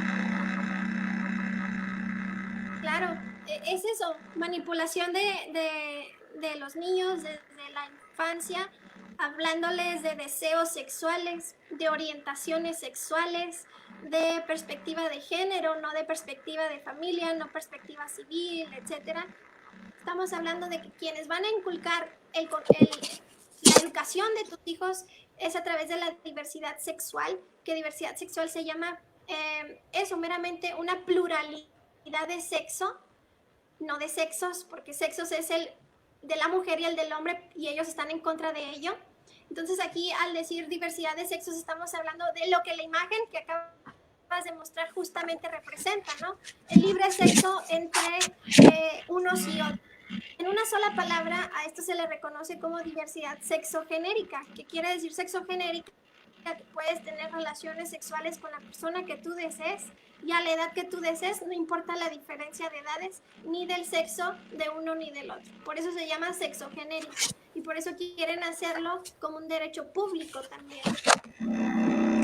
es eso, manipulación de los niños desde la infancia, hablándoles de deseos sexuales, de orientaciones sexuales, de perspectiva de género, no de perspectiva de familia, no perspectiva civil, etcétera. Estamos hablando de que quienes van a inculcar la educación de tus hijos es a través de la diversidad sexual, que diversidad sexual se llama eso, meramente una pluralidad de sexo, no de sexos, porque sexos es el de la mujer y el del hombre y ellos están en contra de ello. Entonces aquí al decir diversidad de sexos estamos hablando de lo que la imagen que acabas de mostrar justamente representa, ¿no? El libre sexo entre unos y otros. En una sola palabra, a esto se le reconoce como diversidad sexogenérica, que quiere decir sexogenérica, que puedes tener relaciones sexuales con la persona que tú desees y a la edad que tú desees, no importa la diferencia de edades ni del sexo de uno ni del otro. Por eso se llama sexogenérica y por eso quieren hacerlo como un derecho público también.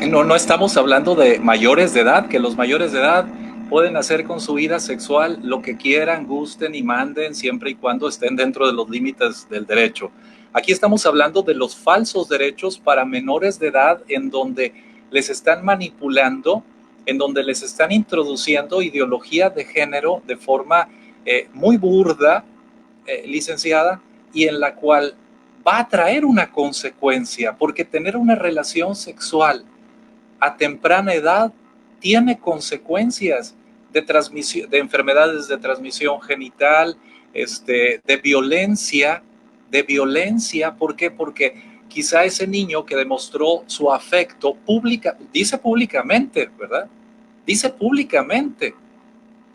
No, no estamos hablando de mayores de edad, que los mayores de edad pueden hacer con su vida sexual lo que quieran, gusten y manden, siempre y cuando estén dentro de los límites del derecho. Aquí estamos hablando de los falsos derechos para menores de edad en donde les están manipulando, en donde les están introduciendo ideología de género de forma muy burda, licenciada, y en la cual va a traer una consecuencia, porque tener una relación sexual a temprana edad tiene consecuencias de transmisión, de enfermedades de transmisión genital, de violencia. ¿Por qué? Porque quizá ese niño que demostró su afecto dice públicamente, ¿verdad? Dice públicamente.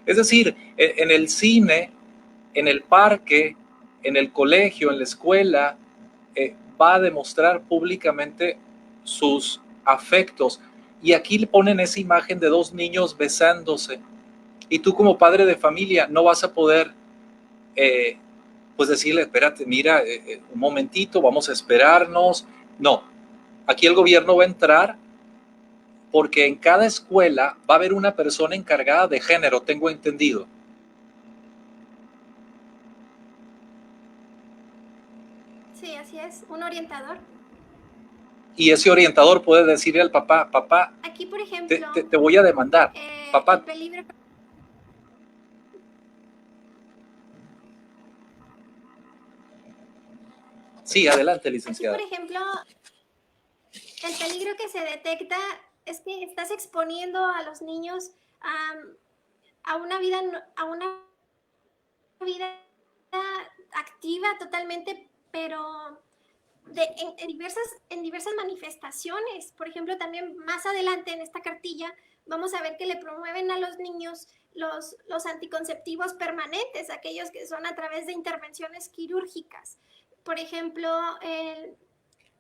Es decir, en el cine, en el parque, en el colegio, en la escuela, va a demostrar públicamente sus afectos. Y aquí le ponen esa imagen de dos niños besándose. Y tú como padre de familia no vas a poder pues decirle, espérate, mira, un momentito, vamos a esperarnos. No, aquí el gobierno va a entrar porque en cada escuela va a haber una persona encargada de género, tengo entendido. Sí, así es, un orientador. Y ese orientador puede decirle al papá, papá, aquí, por ejemplo, te voy a demandar. Papá, el peligro. Sí, adelante, licenciada. Aquí, por ejemplo, el peligro que se detecta es que estás exponiendo a los niños a una vida activa totalmente, pero en diversas manifestaciones. Por ejemplo, también más adelante en esta cartilla vamos a ver que le promueven a los niños los anticonceptivos permanentes, aquellos que son a través de intervenciones quirúrgicas. Por ejemplo,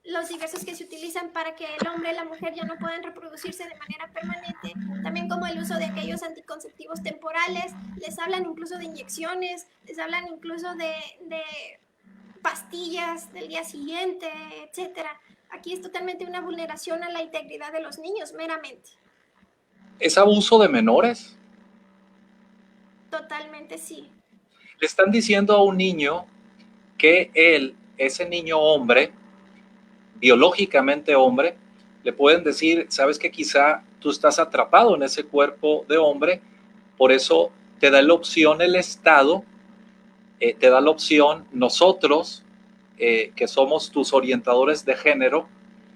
los diversos que se utilizan para que el hombre y la mujer ya no puedan reproducirse de manera permanente, también como el uso de aquellos anticonceptivos temporales, les hablan incluso de inyecciones, les hablan incluso de pastillas del día siguiente, etcétera. Aquí es totalmente una vulneración a la integridad de los niños, meramente. ¿Es abuso de menores? Totalmente sí. Le están diciendo a un niño que él, ese niño hombre, biológicamente hombre, le pueden decir, sabes que quizá tú estás atrapado en ese cuerpo de hombre, por eso te da la opción el Estado, te da la opción nosotros, que somos tus orientadores de género,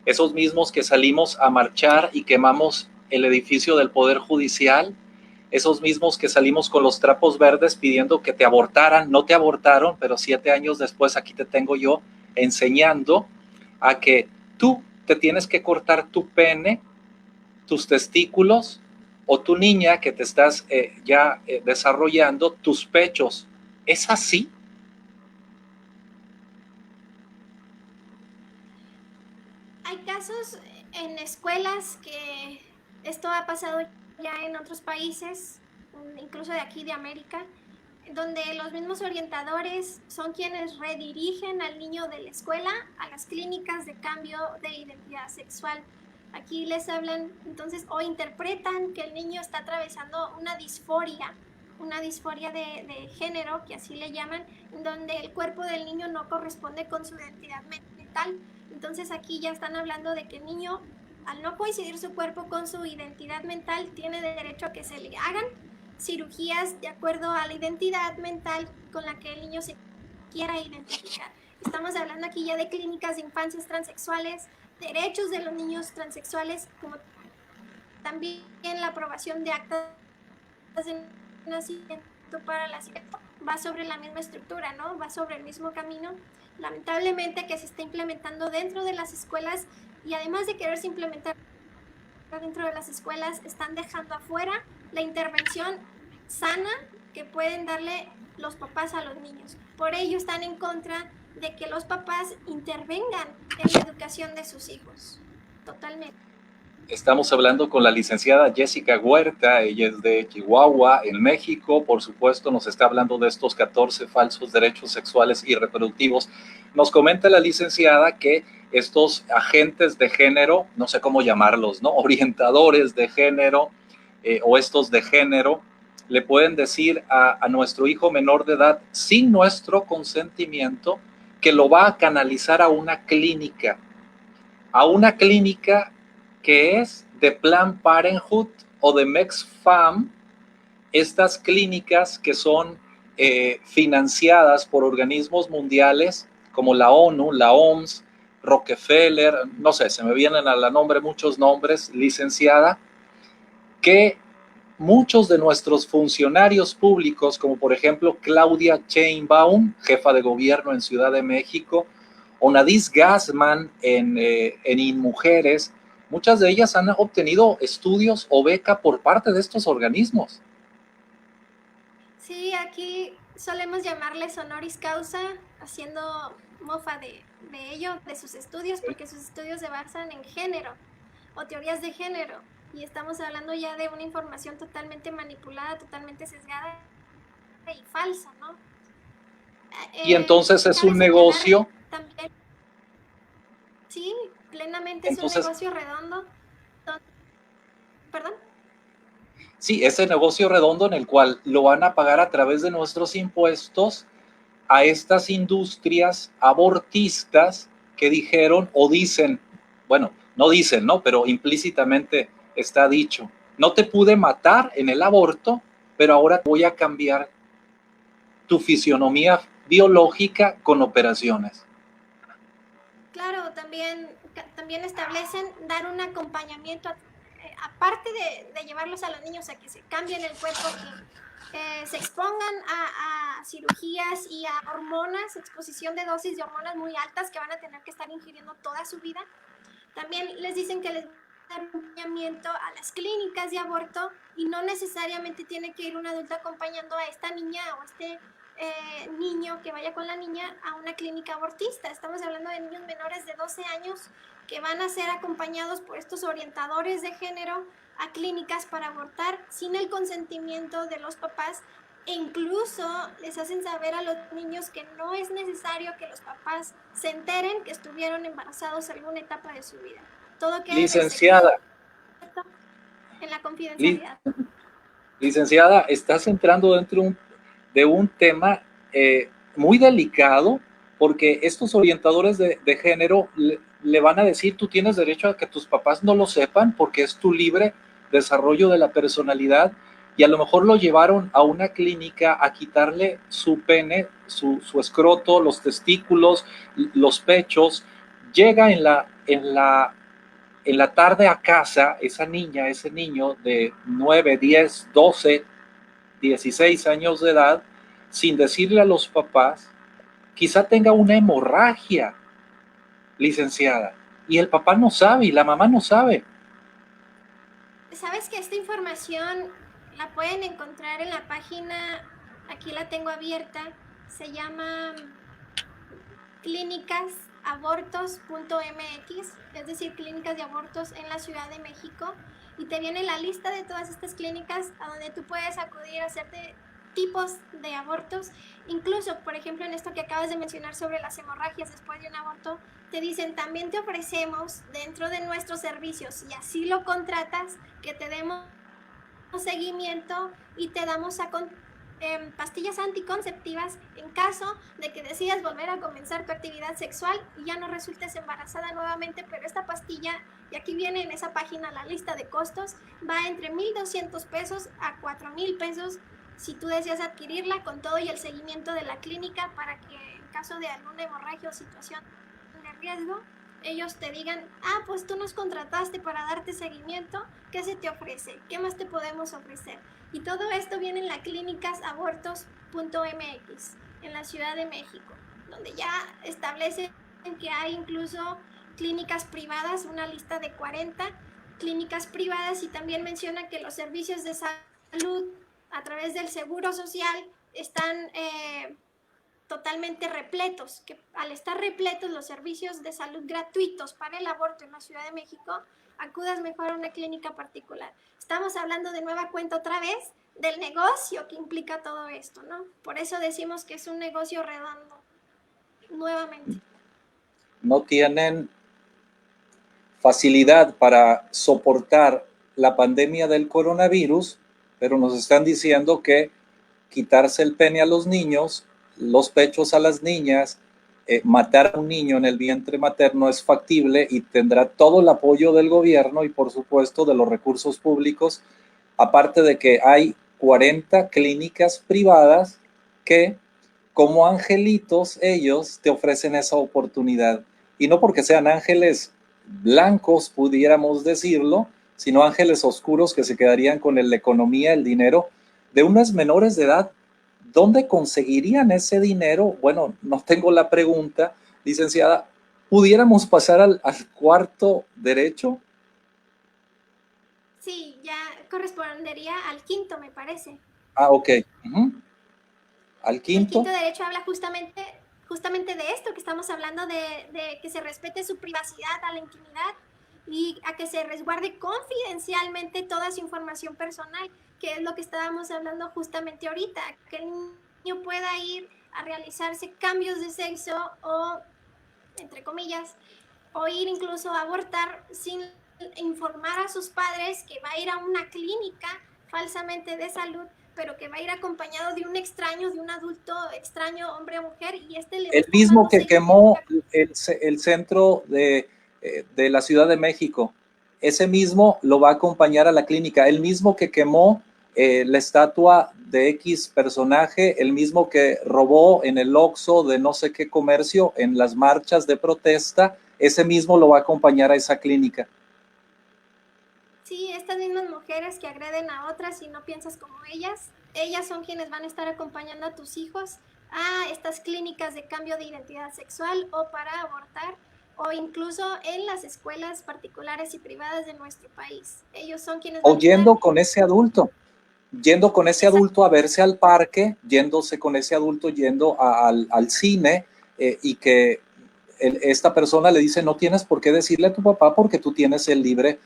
esos mismos que salimos a marchar y quemamos el edificio del Poder Judicial, esos mismos que salimos con los trapos verdes pidiendo que te abortaran, no te abortaron, pero 7 años después aquí te tengo yo enseñando a que tú te tienes que cortar tu pene, tus testículos, o tu niña que te estás desarrollando, tus pechos. ¿Es así? Hay casos en escuelas que esto ha pasado ya en otros países, incluso de aquí de América, donde los mismos orientadores son quienes redirigen al niño de la escuela a las clínicas de cambio de identidad sexual. Aquí les hablan entonces o interpretan que el niño está atravesando una disforia una disforia de género, que así le llaman, donde el cuerpo del niño no corresponde con su identidad mental. Entonces aquí ya están hablando de que el niño, al no coincidir su cuerpo con su identidad mental, tiene derecho a que se le hagan cirugías de acuerdo a la identidad mental con la que el niño se quiera identificar. Estamos hablando aquí ya de clínicas de infancias transexuales, derechos de los niños transexuales, como también la aprobación de actas de nacimiento para la ciencia. Va sobre la misma estructura, ¿no? Va sobre el mismo camino. Lamentablemente que se está implementando dentro de las escuelas, y además de quererse implementar dentro de las escuelas, están dejando afuera la intervención sana que pueden darle los papás a los niños. Por ello están en contra de que los papás intervengan en la educación de sus hijos. Totalmente. Estamos hablando con la licenciada Jessica Huerta, ella es de Chihuahua, en México. Por supuesto, nos está hablando de estos 14 falsos derechos sexuales y reproductivos. Nos comenta la licenciada que estos agentes de género, no sé cómo llamarlos, ¿no? Orientadores de género o estos de género, le pueden decir a nuestro hijo menor de edad, sin nuestro consentimiento, que lo va a canalizar a una clínica que es de Planned Parenthood o de MexFam, estas clínicas que son financiadas por organismos mundiales como la ONU, la OMS, Rockefeller, no sé, se me vienen a la nombre muchos nombres, licenciada, que muchos de nuestros funcionarios públicos, como por ejemplo Claudia Sheinbaum, jefa de gobierno en Ciudad de México, o Nadine Gassman en InMujeres, muchas de ellas han obtenido estudios o beca por parte de estos organismos. Sí, aquí solemos llamarles honoris causa, haciendo mofa de ello, de sus estudios, porque sus estudios se basan en género o teorías de género. Y estamos hablando ya de una información totalmente manipulada, totalmente sesgada y falsa, ¿no? Y entonces es Cabe un señalar negocio. también, sí, plenamente es un Entonces, negocio redondo. ¿Perdón? sí, ese negocio redondo en el cual lo van a pagar a través de nuestros impuestos a estas industrias abortistas que dijeron o dicen, bueno, no dicen, ¿no? Pero implícitamente está dicho, no te pude matar en el aborto, pero ahora voy a cambiar tu fisionomía biológica con operaciones. Claro, también establecen dar un acompañamiento, aparte de llevarlos a los niños a que se cambien el cuerpo, que se expongan a cirugías y a hormonas, exposición de dosis de hormonas muy altas que van a tener que estar ingiriendo toda su vida. También les dicen que les dan acompañamiento a las clínicas de aborto, y no necesariamente tiene que ir un adulto acompañando a esta niña o este niño que vaya con la niña a una clínica abortista. Estamos hablando de niños menores de 12 años que van a ser acompañados por estos orientadores de género a clínicas para abortar sin el consentimiento de los papás, e incluso les hacen saber a los niños que no es necesario que los papás se enteren que estuvieron embarazados en alguna etapa de su vida. Todo queda en el secreto, Licenciada, en la confidencialidad. licenciada, estás entrando dentro de un tema muy delicado, porque estos orientadores de género le van a decir, tú tienes derecho a que tus papás no lo sepan porque es tu libre desarrollo de la personalidad, y a lo mejor lo llevaron a una clínica a quitarle su pene, su escroto, los testículos, los pechos. Llega en la tarde a casa esa niña, ese niño de 9, 10, 12, 16 años de edad, sin decirle a los papás, quizá tenga una hemorragia, licenciada, y el papá no sabe y la mamá no sabe. Sabes que esta información la pueden encontrar en la página, aquí la tengo abierta, se llama clínicasabortos.mx, es decir, clínicas de abortos en la Ciudad de México, y te viene la lista de todas estas clínicas a donde tú puedes acudir a hacerte tipos de abortos. Incluso, por ejemplo, en esto que acabas de mencionar sobre las hemorragias después de un aborto, te dicen, también te ofrecemos dentro de nuestros servicios, y así lo contratas, que te demos seguimiento y te damos pastillas anticonceptivas en caso de que decidas volver a comenzar tu actividad sexual y ya no resultes embarazada nuevamente, pero esta pastilla, y aquí viene en esa página la lista de costos, va entre 1,200 pesos a 4,000 pesos si tú deseas adquirirla con todo y el seguimiento de la clínica para que en caso de alguna hemorragia o situación de riesgo, ellos te digan, pues tú nos contrataste para darte seguimiento, ¿qué se te ofrece? ¿Qué más te podemos ofrecer? Y todo esto viene en la clínicasabortos.mx, en la Ciudad de México, donde ya establecen que hay incluso clínicas privadas, una lista de 40 clínicas privadas, y también menciona que los servicios de salud a través del Seguro Social están totalmente repletos, que al estar repletos los servicios de salud gratuitos para el aborto en la Ciudad de México, acudas mejor a una clínica particular. Estamos hablando de nueva cuenta otra vez del negocio que implica todo esto, ¿no? Por eso decimos que es un negocio redondo, nuevamente. No tienen facilidad para soportar la pandemia del coronavirus, pero nos están diciendo que quitarse el pene a los niños, los pechos a las niñas, matar a un niño en el vientre materno es factible y tendrá todo el apoyo del gobierno y por supuesto de los recursos públicos, aparte de que hay 40 clínicas privadas que como angelitos ellos te ofrecen esa oportunidad, y no porque sean ángeles blancos, pudiéramos decirlo, sino ángeles oscuros que se quedarían con la economía, el dinero de unas menores de edad. ¿Dónde conseguirían ese dinero? Bueno, no tengo la pregunta, licenciada. ¿Pudiéramos pasar al cuarto derecho? Sí, ya correspondería al quinto, me parece. Ok. Al El quinto. quinto derecho habla justamente de esto que estamos hablando, de que se respete su privacidad, a la intimidad, y a que se resguarde confidencialmente toda su información personal, que es lo que estábamos hablando justamente ahorita, que el niño pueda ir a realizarse cambios de sexo o, entre comillas, o ir incluso a abortar sin informar a sus padres que va a ir a una clínica falsamente de salud, pero que va a ir acompañado de un extraño, de un adulto extraño, hombre o mujer, y le va a El estar mismo dando que seguimiento. quemó el centro de la Ciudad de México, ese mismo lo va a acompañar a la clínica, el mismo que quemó la estatua de X personaje, el mismo que robó en el Oxxo de no sé qué comercio en las marchas de protesta, ese mismo lo va a acompañar a esa clínica. Sí, estas mismas mujeres que agreden a otras y no piensas como ellas son quienes van a estar acompañando a tus hijos a estas clínicas de cambio de identidad sexual o para abortar, o incluso en las escuelas particulares y privadas de nuestro país. Ellos son quienes van O a estar... yendo con ese adulto a verse al parque, yéndose con ese adulto, yendo al cine, y que esta persona le dice, no tienes por qué decirle a tu papá porque tú tienes el libre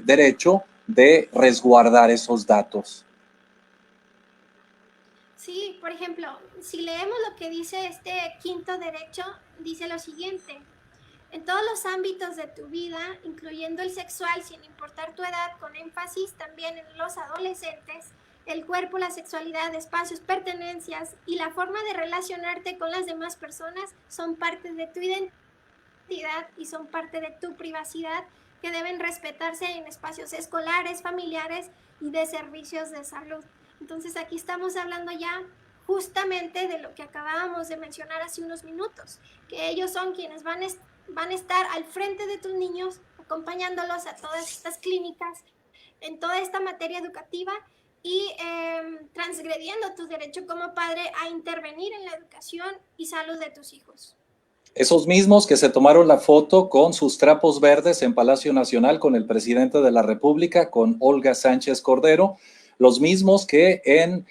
derecho de resguardar esos datos. Sí, por ejemplo, si leemos lo que dice este quinto derecho, dice lo siguiente: en todos los ámbitos de tu vida, incluyendo el sexual, sin importar tu edad, con énfasis también en los adolescentes, el cuerpo, la sexualidad, espacios, pertenencias y la forma de relacionarte con las demás personas son parte de tu identidad y son parte de tu privacidad, que deben respetarse en espacios escolares, familiares y de servicios de salud. Entonces aquí estamos hablando ya justamente de lo que acabábamos de mencionar hace unos minutos, que ellos son quienes van a estar al frente de tus niños, acompañándolos a todas estas clínicas, en toda esta materia educativa, y transgrediendo tu derecho como padre a intervenir en la educación y salud de tus hijos. Esos mismos que se tomaron la foto con sus trapos verdes en Palacio Nacional con el presidente de la República, con Olga Sánchez Cordero, los mismos que en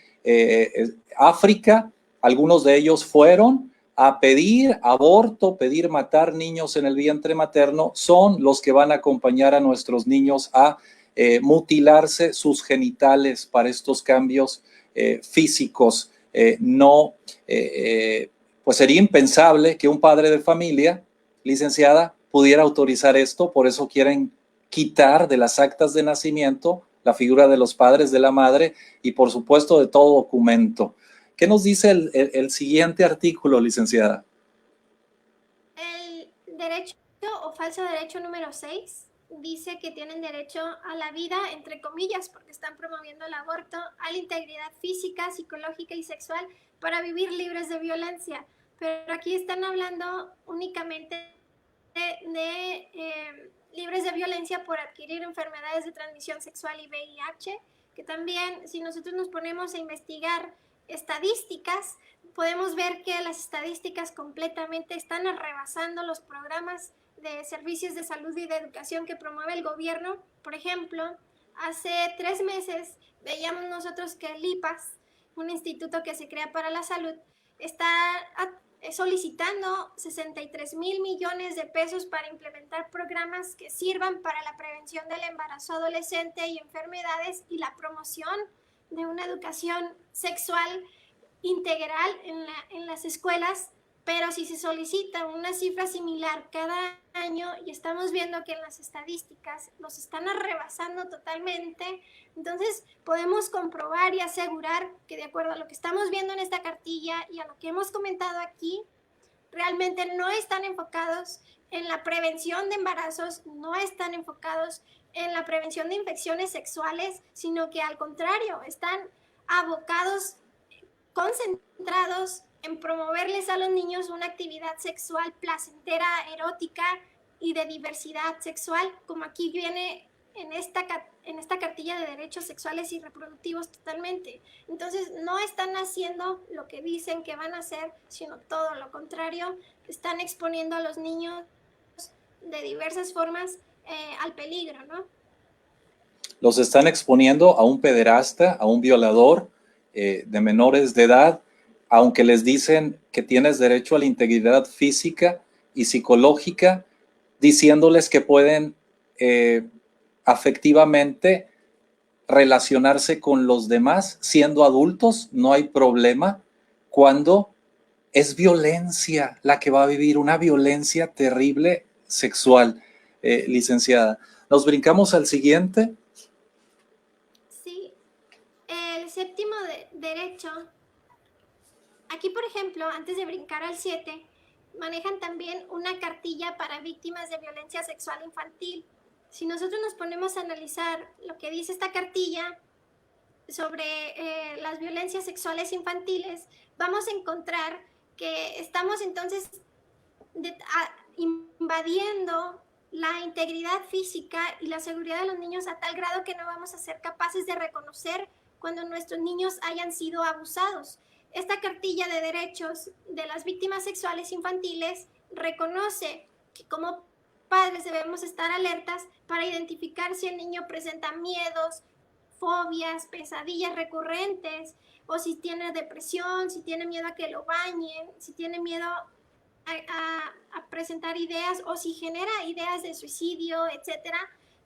África, algunos de ellos fueron a pedir aborto, pedir matar niños en el vientre materno, son los que van a acompañar a nuestros niños a mutilarse sus genitales para estos cambios físicos. Pues sería impensable que un padre de familia, licenciada, pudiera autorizar esto, por eso quieren quitar de las actas de nacimiento la figura de los padres, de la madre y por supuesto de todo documento. ¿Qué nos dice el siguiente artículo, licenciada? El derecho o falso derecho número 6 dice que tienen derecho a la vida, entre comillas, porque están promoviendo el aborto, a la integridad física, psicológica y sexual para vivir libres de violencia. Pero aquí están hablando únicamente de libres de violencia por adquirir enfermedades de transmisión sexual y VIH, que también si nosotros nos ponemos a investigar estadísticas, podemos ver que las estadísticas completamente están rebasando los programas de servicios de salud y de educación que promueve el gobierno. Por ejemplo, hace 3 meses veíamos nosotros que el IPAS, un instituto que se crea para la salud, está solicitando 63,000 millones de pesos para implementar programas que sirvan para la prevención del embarazo adolescente y enfermedades y la promoción de una educación sexual integral en las escuelas, pero si se solicita una cifra similar cada año y estamos viendo que en las estadísticas nos están rebasando totalmente, entonces podemos comprobar y asegurar que de acuerdo a lo que estamos viendo en esta cartilla y a lo que hemos comentado aquí, realmente no están enfocados en la prevención de embarazos, no están enfocados en la prevención de infecciones sexuales, sino que al contrario, están abocados, concentrados en promoverles a los niños una actividad sexual placentera, erótica y de diversidad sexual, como aquí viene en esta cartilla de derechos sexuales y reproductivos totalmente. Entonces no están haciendo lo que dicen que van a hacer, sino todo lo contrario, están exponiendo a los niños de diversas formas al peligro, ¿no? Los están exponiendo a un pederasta, a un violador de menores de edad, aunque les dicen que tienes derecho a la integridad física y psicológica, diciéndoles que pueden afectivamente relacionarse con los demás siendo adultos, no hay problema, cuando es violencia la que va a vivir, una violencia terrible sexual, licenciada. Nos brincamos al siguiente. Sí, el séptimo derecho, aquí por ejemplo, antes de brincar al 7, manejan también una cartilla para víctimas de violencia sexual infantil. Si nosotros nos ponemos a analizar lo que dice esta cartilla sobre las violencias sexuales infantiles, vamos a encontrar que estamos entonces invadiendo la integridad física y la seguridad de los niños a tal grado que no vamos a ser capaces de reconocer cuando nuestros niños hayan sido abusados. Esta cartilla de derechos de las víctimas sexuales infantiles reconoce que como padres debemos estar alertas para identificar si el niño presenta miedos, fobias, pesadillas recurrentes, o si tiene depresión, si tiene miedo a que lo bañen, si tiene miedo a presentar ideas o si genera ideas de suicidio, etcétera.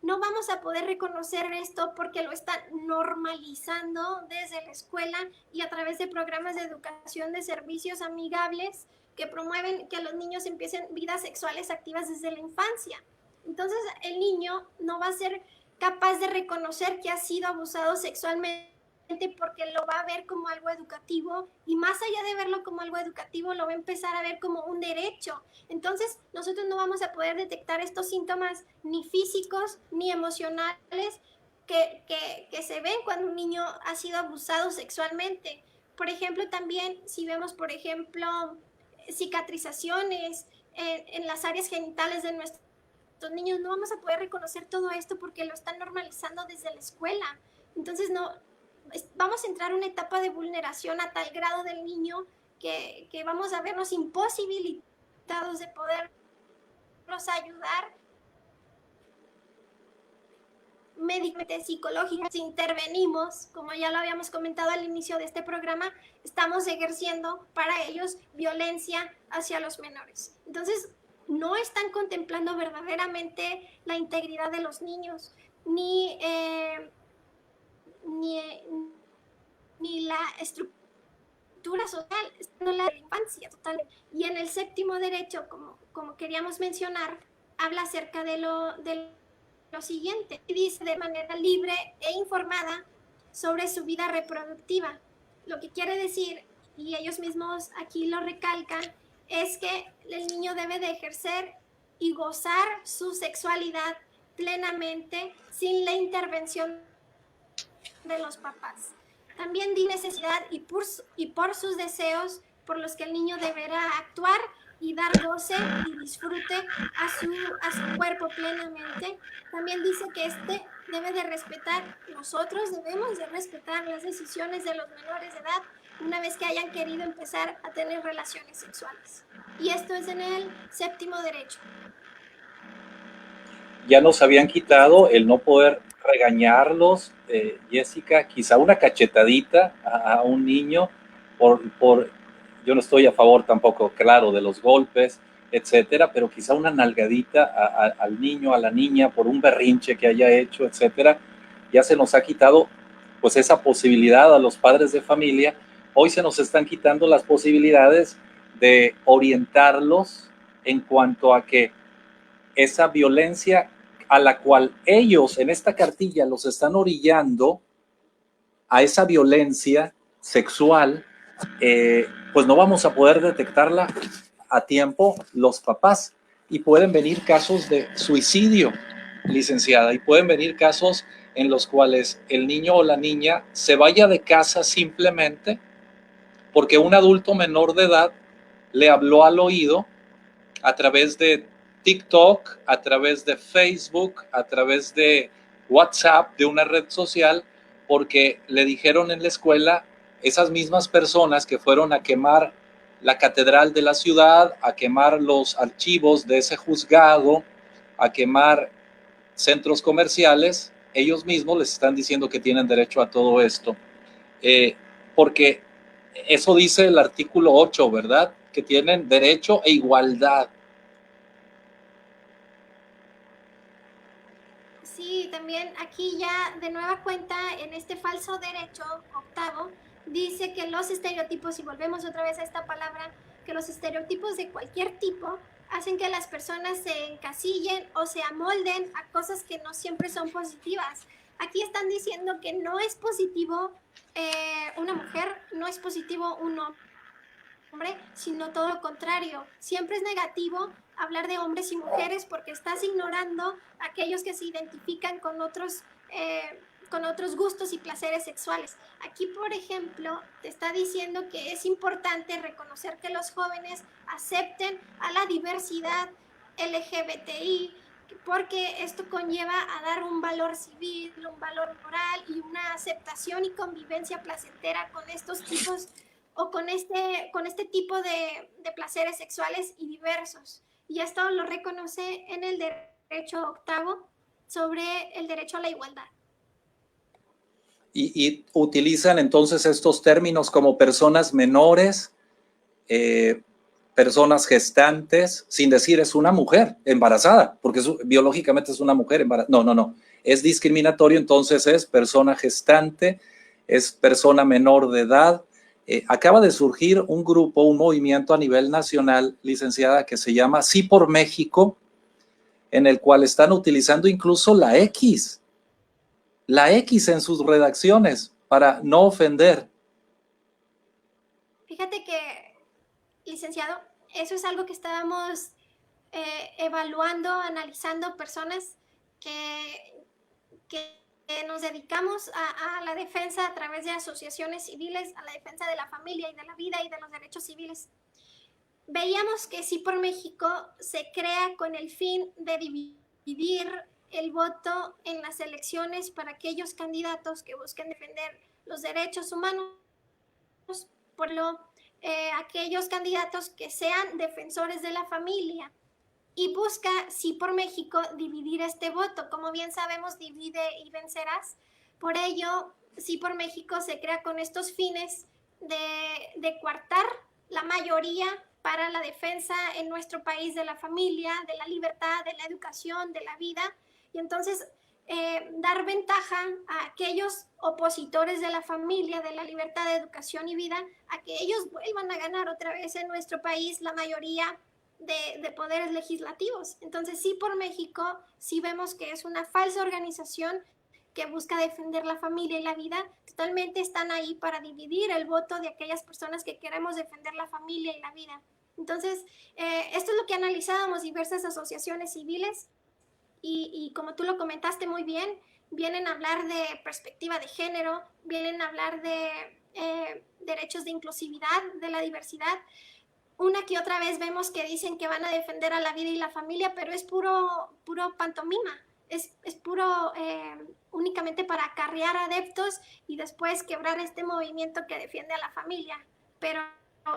No vamos a poder reconocer esto porque lo están normalizando desde la escuela y a través de programas de educación de servicios amigables que promueven que los niños empiecen vidas sexuales activas desde la infancia. Entonces el niño no va a ser capaz de reconocer que ha sido abusado sexualmente porque lo va a ver como algo educativo y más allá de verlo como algo educativo lo va a empezar a ver como un derecho. Entonces nosotros no vamos a poder detectar estos síntomas ni físicos ni emocionales que se ven cuando un niño ha sido abusado sexualmente. Por ejemplo, también si vemos, por ejemplo, cicatrizaciones en las áreas genitales de nuestros niños, no vamos a poder reconocer todo esto porque lo están normalizando desde la escuela. Entonces vamos a entrar en una etapa de vulneración a tal grado del niño que vamos a vernos imposibilitados de poderlos ayudar médicamente, psicológicamente. Si intervenimos, como ya lo habíamos comentado al inicio de este programa, estamos ejerciendo para ellos violencia hacia los menores. Entonces, no están contemplando verdaderamente la integridad de los niños, ni la estructura social, no la infancia total. Y en el séptimo derecho, como queríamos mencionar, habla acerca de lo siguiente, dice de manera libre e informada sobre su vida reproductiva. Lo que quiere decir, y ellos mismos aquí lo recalcan, es que el niño debe de ejercer y gozar su sexualidad plenamente sin la intervención de los papás. También di necesidad y por sus deseos por los que el niño deberá actuar y dar goce y disfrute a su cuerpo plenamente. También dice que debe de respetar, nosotros debemos de respetar las decisiones de los menores de edad una vez que hayan querido empezar a tener relaciones sexuales. Y esto es en el séptimo derecho. Ya nos habían quitado el no poder regañarlos, Jessica, quizá una cachetadita a un niño yo no estoy a favor tampoco, claro, de los golpes, etcétera, pero quizá una nalgadita al niño, a la niña, por un berrinche que haya hecho, etcétera. Ya se nos ha quitado pues esa posibilidad a los padres de familia. Hoy se nos están quitando las posibilidades de orientarlos en cuanto a que esa violencia a la cual ellos en esta cartilla los están orillando a esa violencia sexual, pues no vamos a poder detectarla a tiempo los papás y pueden venir casos de suicidio, licenciada, y pueden venir casos en los cuales el niño o la niña se vaya de casa simplemente porque un adulto menor de edad le habló al oído a través de TikTok, a través de Facebook, a través de WhatsApp, de una red social, porque le dijeron en la escuela esas mismas personas que fueron a quemar la catedral de la ciudad, a quemar los archivos de ese juzgado, a quemar centros comerciales, ellos mismos les están diciendo que tienen derecho a todo esto. Porque eso dice el artículo 8, ¿verdad? Que tienen derecho e igualdad. Sí, también aquí ya de nueva cuenta en este falso derecho octavo dice que los estereotipos, y volvemos otra vez a esta palabra, que los estereotipos de cualquier tipo hacen que las personas se encasillen o se amolden a cosas que no siempre son positivas. Aquí están diciendo que no es positivo una mujer, no es positivo un hombre, sino todo lo contrario. Siempre es negativo hablar de hombres y mujeres porque estás ignorando a aquellos que se identifican con otros gustos y placeres sexuales. Aquí, por ejemplo, te está diciendo que es importante reconocer que los jóvenes acepten a la diversidad LGBTI, porque esto conlleva a dar un valor civil, un valor moral y una aceptación y convivencia placentera con estos tipos o con este tipo de placeres sexuales y diversos. Y esto lo reconoce en el derecho octavo sobre el derecho a la igualdad. Y utilizan entonces estos términos como personas menores, personas gestantes, sin decir es una mujer embarazada, porque biológicamente es una mujer embarazada. No. Es discriminatorio, entonces es persona gestante, es persona menor de edad. Acaba de surgir un grupo, un movimiento a nivel nacional, licenciada, que se llama Sí por México, en el cual están utilizando incluso la X en sus redacciones para no ofender. Fíjate que, licenciado, eso es algo que estábamos evaluando, analizando personas que nos dedicamos a la defensa a través de asociaciones civiles, a la defensa de la familia y de la vida y de los derechos civiles. Veíamos que Sí por México se crea con el fin de dividir el voto en las elecciones para aquellos candidatos que busquen defender los derechos humanos, por aquellos candidatos que sean defensores de la familia, y busca Sí por México dividir este voto. Como bien sabemos, divide y vencerás. Por ello, Sí por México se crea con estos fines de coartar la mayoría para la defensa en nuestro país de la familia, de la libertad, de la educación, de la vida. Y entonces dar ventaja a aquellos opositores de la familia, de la libertad, de educación y vida, a que ellos vuelvan a ganar otra vez en nuestro país la mayoría de poderes legislativos. Entonces, sí por México, sí vemos que es una falsa organización que busca defender la familia y la vida. Totalmente están ahí para dividir el voto de aquellas personas que queremos defender la familia y la vida. Entonces, esto es lo que analizábamos diversas asociaciones civiles y como tú lo comentaste muy bien, vienen a hablar de perspectiva de género, vienen a hablar de derechos de inclusividad, de la diversidad. Una que otra vez vemos que dicen que van a defender a la vida y la familia, pero es puro pantomima, es puro únicamente para acarrear adeptos y después quebrar este movimiento que defiende a la familia. Pero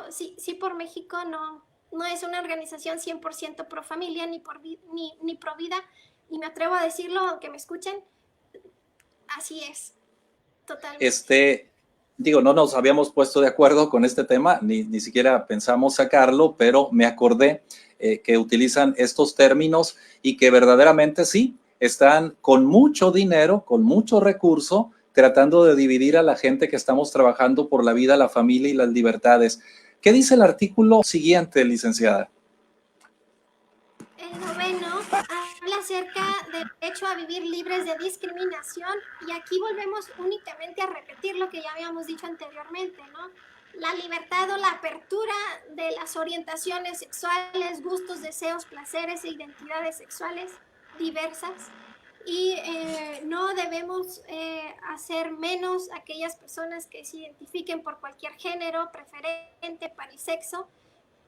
sí por México no es una organización 100% pro familia ni pro vida, y me atrevo a decirlo aunque me escuchen, así es, totalmente. Digo, no nos habíamos puesto de acuerdo con este tema, ni siquiera pensamos sacarlo, pero me acordé que utilizan estos términos y que verdaderamente sí, están con mucho dinero, con mucho recurso, tratando de dividir a la gente que estamos trabajando por la vida, la familia y las libertades. ¿Qué dice el artículo siguiente, licenciada? El 9º habla acerca del derecho a vivir libres de discriminación, y aquí volvemos únicamente a repetir lo que ya habíamos dicho anteriormente, ¿no? La libertad o la apertura de las orientaciones sexuales, gustos, deseos, placeres e identidades sexuales diversas, y no debemos hacer menos a aquellas personas que se identifiquen por cualquier género preferente para el sexo.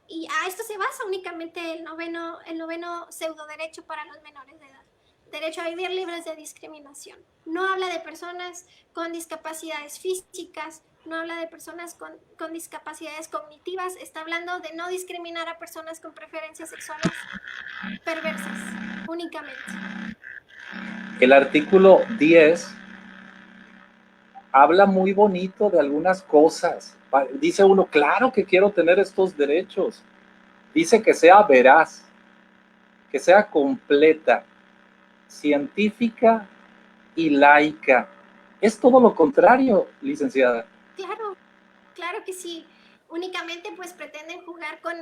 Y a esto se basa únicamente el noveno pseudo derecho para los menores de edad. Derecho a vivir libres de discriminación. No habla de personas con discapacidades físicas, no habla de personas con discapacidades cognitivas, está hablando de no discriminar a personas con preferencias sexuales perversas, únicamente. El artículo 10 habla muy bonito de algunas cosas. Dice uno, claro que quiero tener estos derechos. Dice que sea veraz, que sea completa, científica y laica. Es todo lo contrario, licenciada. Claro que sí. Únicamente pues pretenden jugar con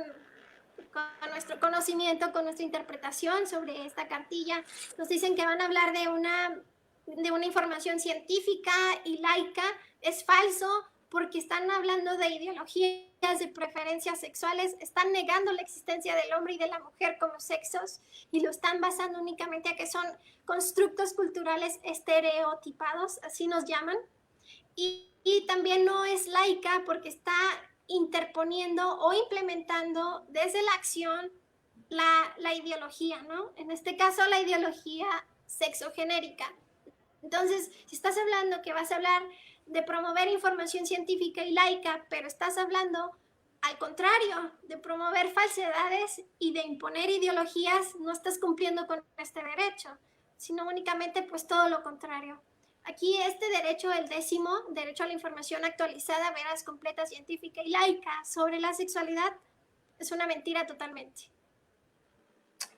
nuestro conocimiento, con nuestra interpretación sobre esta cartilla. Nos dicen que van a hablar de una información científica y laica. Es falso, porque están hablando de ideologías, de preferencias sexuales, están negando la existencia del hombre y de la mujer como sexos y lo están basando únicamente a que son constructos culturales estereotipados, así nos llaman. Y también no es laica porque está interponiendo o implementando desde la acción la ideología, ¿no? En este caso, la ideología sexogenérica. Entonces, si estás hablando que vas a hablar de promover información científica y laica, pero estás hablando al contrario, de promover falsedades y de imponer ideologías, no estás cumpliendo con este derecho, sino únicamente pues todo lo contrario. Aquí este derecho, el 10º, derecho a la información actualizada, veraz, completa, científica y laica sobre la sexualidad, es una mentira totalmente.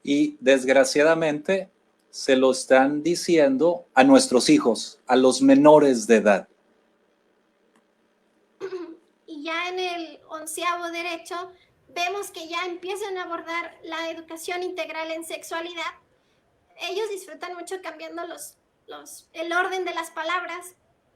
Y desgraciadamente se lo están diciendo a nuestros hijos, a los menores de edad. Y ya en el 11º derecho vemos que ya empiezan a abordar la educación integral en sexualidad. Ellos disfrutan mucho cambiando el orden de las palabras,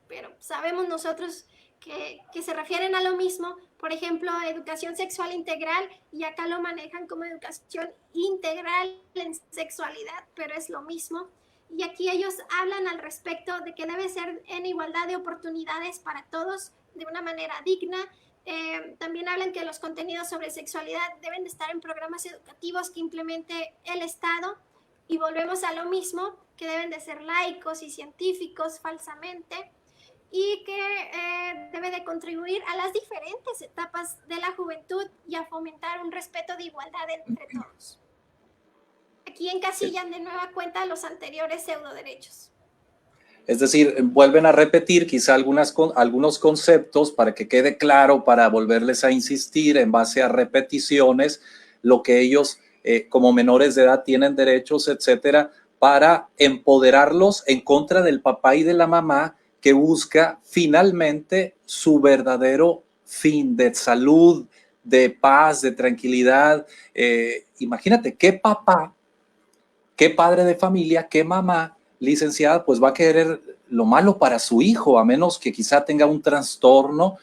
pero sabemos nosotros que se refieren a lo mismo. Por ejemplo, educación sexual integral, y acá lo manejan como educación integral en sexualidad, pero es lo mismo. Y aquí ellos hablan al respecto de que debe ser en igualdad de oportunidades para todos, de una manera digna. También hablan que los contenidos sobre sexualidad deben de estar en programas educativos que implemente el Estado, y volvemos a lo mismo, que deben de ser laicos y científicos falsamente, y que debe de contribuir a las diferentes etapas de la juventud y a fomentar un respeto de igualdad entre todos. Aquí encasillan de nueva cuenta los anteriores pseudoderechos. Es decir, vuelven a repetir quizá algunos conceptos para que quede claro, para volverles a insistir en base a repeticiones, lo que ellos como menores de edad tienen derechos, etcétera, para empoderarlos en contra del papá y de la mamá que busca finalmente su verdadero fin de salud, de paz, de tranquilidad. Imagínate qué papá, qué padre de familia, qué mamá licenciada, pues va a querer lo malo para su hijo, a menos que quizá tenga un trastorno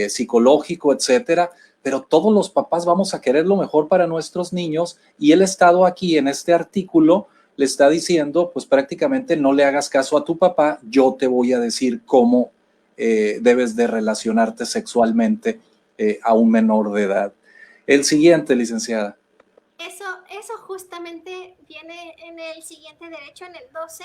psicológico, etcétera. Pero todos los papás vamos a querer lo mejor para nuestros niños, y el Estado aquí en este artículo le está diciendo, pues prácticamente no le hagas caso a tu papá, yo te voy a decir cómo debes de relacionarte sexualmente a un menor de edad. El siguiente, licenciada. Eso justamente viene en el siguiente derecho, en el 12,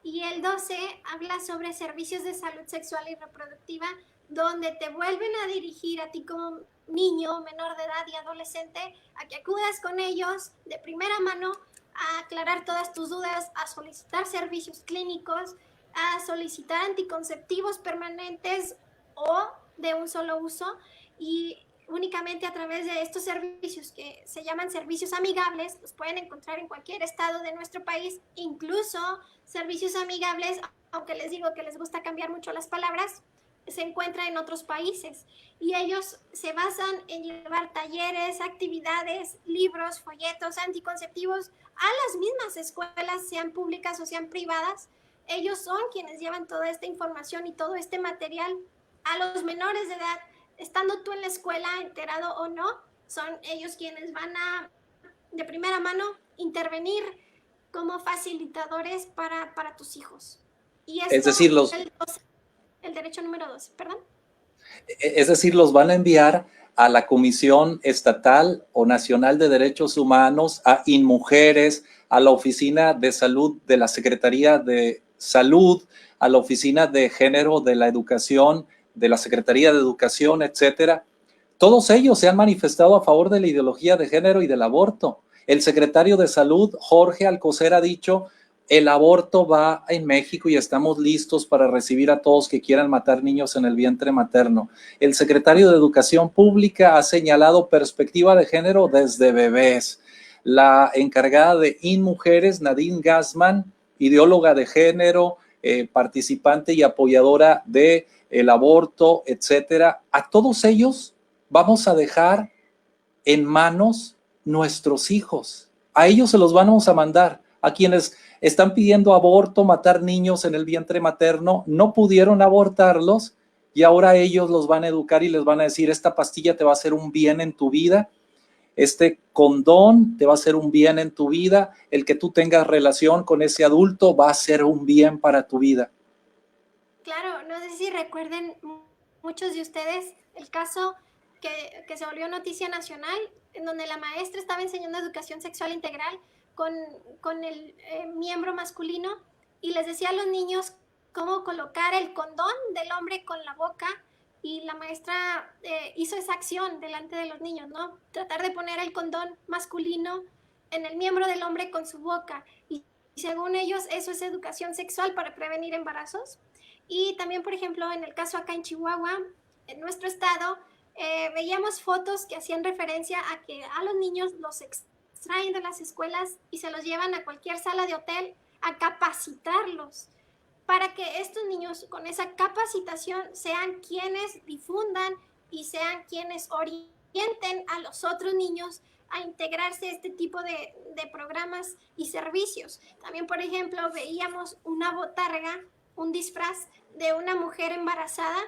y el 12 habla sobre servicios de salud sexual y reproductiva, donde te vuelven a dirigir a ti como niño, menor de edad y adolescente, a que acudas con ellos de primera mano a aclarar todas tus dudas, a solicitar servicios clínicos, a solicitar anticonceptivos permanentes o de un solo uso, y únicamente a través de estos servicios que se llaman servicios amigables, los pueden encontrar en cualquier estado de nuestro país, incluso servicios amigables, aunque les digo que les gusta cambiar mucho las palabras, se encuentra en otros países, y ellos se basan en llevar talleres, actividades, libros, folletos anticonceptivos a las mismas escuelas, sean públicas o sean privadas. Ellos son quienes llevan toda esta información y todo este material a los menores de edad, estando tú en la escuela, enterado o no. Son ellos quienes van a, de primera mano, intervenir como facilitadores para tus hijos. Y esto Es decir, el derecho número 2, perdón. Es decir, los van a enviar a la Comisión Estatal o Nacional de Derechos Humanos, a InMujeres, a la Oficina de Salud de la Secretaría de Salud, a la Oficina de Género de la Educación, de la Secretaría de Educación, etcétera. Todos ellos se han manifestado a favor de la ideología de género y del aborto. El secretario de Salud, Jorge Alcocer, ha dicho: el aborto va en México y estamos listos para recibir a todos que quieran matar niños en el vientre materno. El secretario de Educación Pública ha señalado perspectiva de género desde bebés. La encargada de InMujeres, Nadine Gassman, ideóloga de género, participante y apoyadora del aborto, etcétera. A todos ellos vamos a dejar en manos nuestros hijos. A ellos se los vamos a mandar. A quienes están pidiendo aborto, matar niños en el vientre materno, no pudieron abortarlos, y ahora ellos los van a educar y les van a decir: esta pastilla te va a hacer un bien en tu vida, este condón te va a hacer un bien en tu vida, el que tú tengas relación con ese adulto va a ser un bien para tu vida. Claro, no sé si recuerden muchos de ustedes el caso que se volvió noticia nacional, en donde la maestra estaba enseñando educación sexual integral con el miembro masculino, y les decía a los niños cómo colocar el condón del hombre con la boca, y la maestra hizo esa acción delante de los niños, ¿no? Tratar de poner el condón masculino en el miembro del hombre con su boca, y según ellos eso es educación sexual para prevenir embarazos. Y también, por ejemplo, en el caso acá en Chihuahua, en nuestro estado, veíamos fotos que hacían referencia a que a los niños los extraen de las escuelas y se los llevan a cualquier sala de hotel a capacitarlos, para que estos niños con esa capacitación sean quienes difundan y sean quienes orienten a los otros niños a integrarse a este tipo de programas y servicios. También, por ejemplo, veíamos una botarga, un disfraz de una mujer embarazada,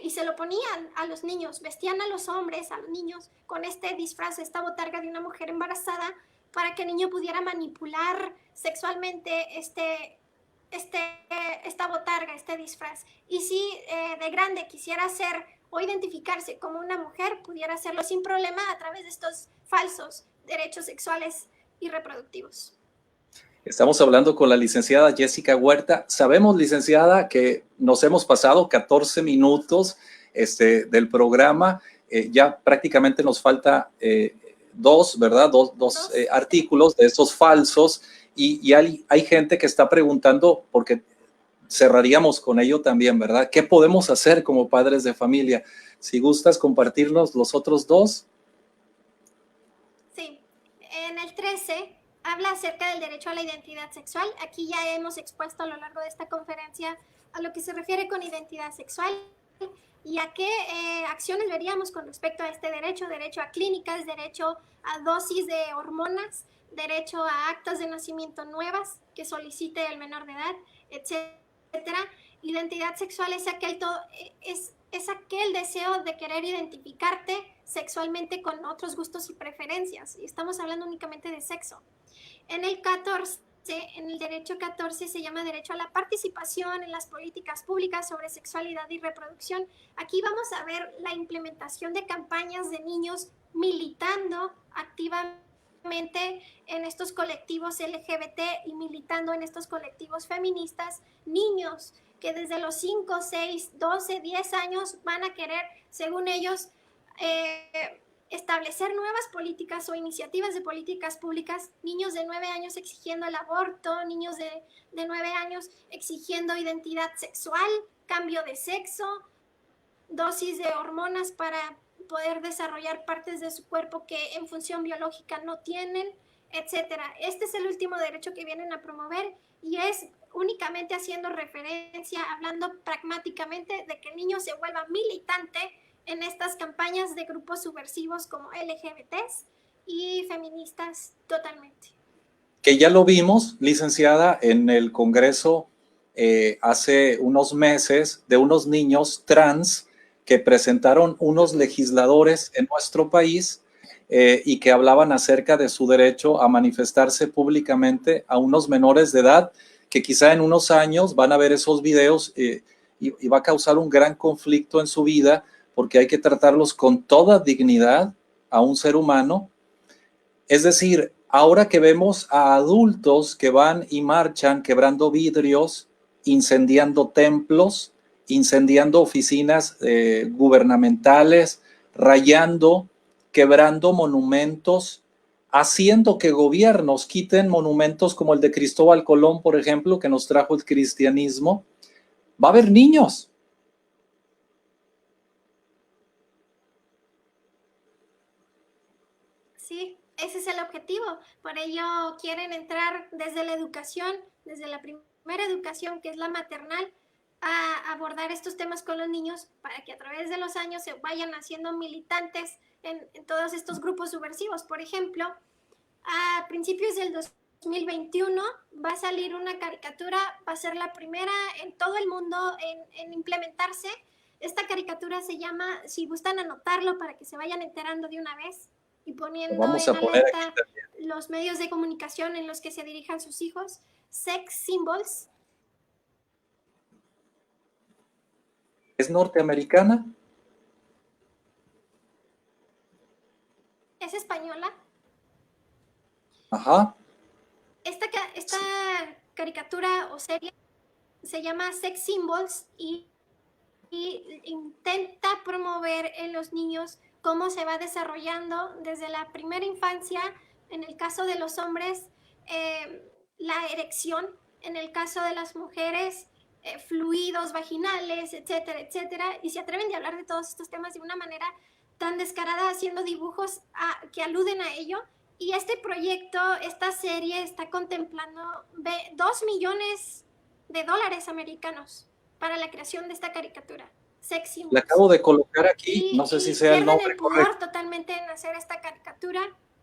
y se lo ponían a los niños, vestían a los hombres, a los niños, con este disfraz, esta botarga de una mujer embarazada, para que el niño pudiera manipular sexualmente esta botarga, este disfraz. Y si de grande quisiera ser o identificarse como una mujer, pudiera hacerlo sin problema a través de estos falsos derechos sexuales y reproductivos. Estamos hablando con la licenciada Jessica Huerta. Sabemos, licenciada, que nos hemos pasado 14 minutos del programa. Ya prácticamente nos falta dos, ¿verdad? Dos artículos de esos falsos, y hay gente que está preguntando, porque cerraríamos con ello también, ¿verdad? ¿Qué podemos hacer como padres de familia? Si gustas compartirnos los otros dos. Sí, en el 13 habla acerca del derecho a la identidad sexual. Aquí ya hemos expuesto a lo largo de esta conferencia a lo que se refiere con identidad sexual. y a qué acciones veríamos con respecto a este derecho, derecho a clínicas, derecho a dosis de hormonas, derecho a actas de nacimiento nuevas que solicite el menor de edad, etcétera. Identidad sexual es aquel deseo de querer identificarte sexualmente con otros gustos y preferencias, y estamos hablando únicamente de sexo. En el 14, en el derecho 14 se llama derecho a la participación en las políticas públicas sobre sexualidad y reproducción. Aquí vamos a ver la implementación de campañas de niños militando activamente en estos colectivos LGBT y militando en estos colectivos feministas, niños que desde los 5, 6, 12, 10 años van a querer, según ellos, establecer nuevas políticas o iniciativas de políticas públicas, niños de 9 años exigiendo el aborto, niños de 9 años exigiendo identidad sexual, cambio de sexo, dosis de hormonas para poder desarrollar partes de su cuerpo que en función biológica no tienen, etcétera. Este es el último derecho que vienen a promover y es únicamente haciendo referencia, hablando pragmáticamente de que el niño se vuelva militante en estas campañas de grupos subversivos como LGBTs y feministas totalmente. Que ya lo vimos, licenciada, en el Congreso hace unos meses de unos niños trans que presentaron unos legisladores en nuestro país y que hablaban acerca de su derecho a manifestarse públicamente a unos menores de edad que quizá en unos años van a ver esos videos y va a causar un gran conflicto en su vida porque hay que tratarlos con toda dignidad a un ser humano. Es decir, ahora que vemos a adultos que van y marchan quebrando vidrios, incendiando templos, incendiando oficinas gubernamentales, rayando, quebrando monumentos, haciendo que gobiernos quiten monumentos como el de Cristóbal Colón, por ejemplo, que nos trajo el cristianismo, va a haber niños. Sí, ese es el objetivo. Por ello quieren entrar desde la educación, desde la primera educación, que es la maternal, a abordar estos temas con los niños para que a través de los años se vayan haciendo militantes en todos estos grupos subversivos. Por ejemplo, a principios del 2021 va a salir una caricatura, va a ser la primera en todo el mundo en implementarse. Esta caricatura se llama, si gustan anotarlo para que se vayan enterando de una vez y poniendo Vamos en a poner alerta los medios de comunicación en los que se dirijan sus hijos, Sex Symbols. ¿Es norteamericana? Es española. Ajá. Esta caricatura o serie se llama Sex Symbols y intenta promover en los niños cómo se va desarrollando desde la primera infancia, en el caso de los hombres, la erección, en el caso de las mujeres, fluidos vaginales, etcétera, etcétera, y se atreven a hablar de todos estos temas de una manera tan descarada, haciendo dibujos que aluden a ello. Y este proyecto, esta serie, está contemplando $2 millones americanos para la creación de esta caricatura. Sexy. La acabo de colocar aquí, no sé si sea el nombre correcto. Totalmente en hacer esta caricatura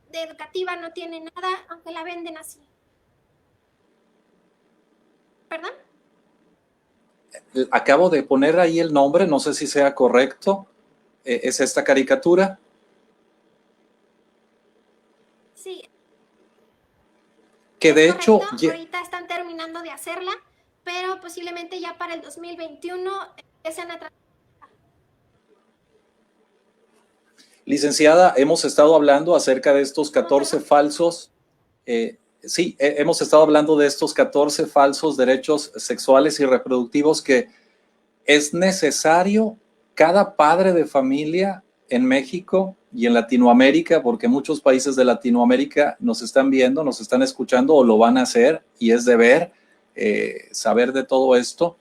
de educativa, no tiene nada, aunque la venden así. ¿Perdón? Acabo de poner ahí el nombre, no sé si sea correcto. ¿Es esta caricatura? Sí. Que de hecho... Ahorita están terminando de hacerla, pero posiblemente ya para el 2021 empiecen a tratar. Licenciada, hemos estado hablando acerca de estos 14 falsos, sí, hemos estado hablando de estos 14 falsos derechos sexuales y reproductivos que es necesario cada padre de familia en México y en Latinoamérica, porque muchos países de Latinoamérica nos están viendo, nos están escuchando o lo van a hacer y es deber saber de todo esto.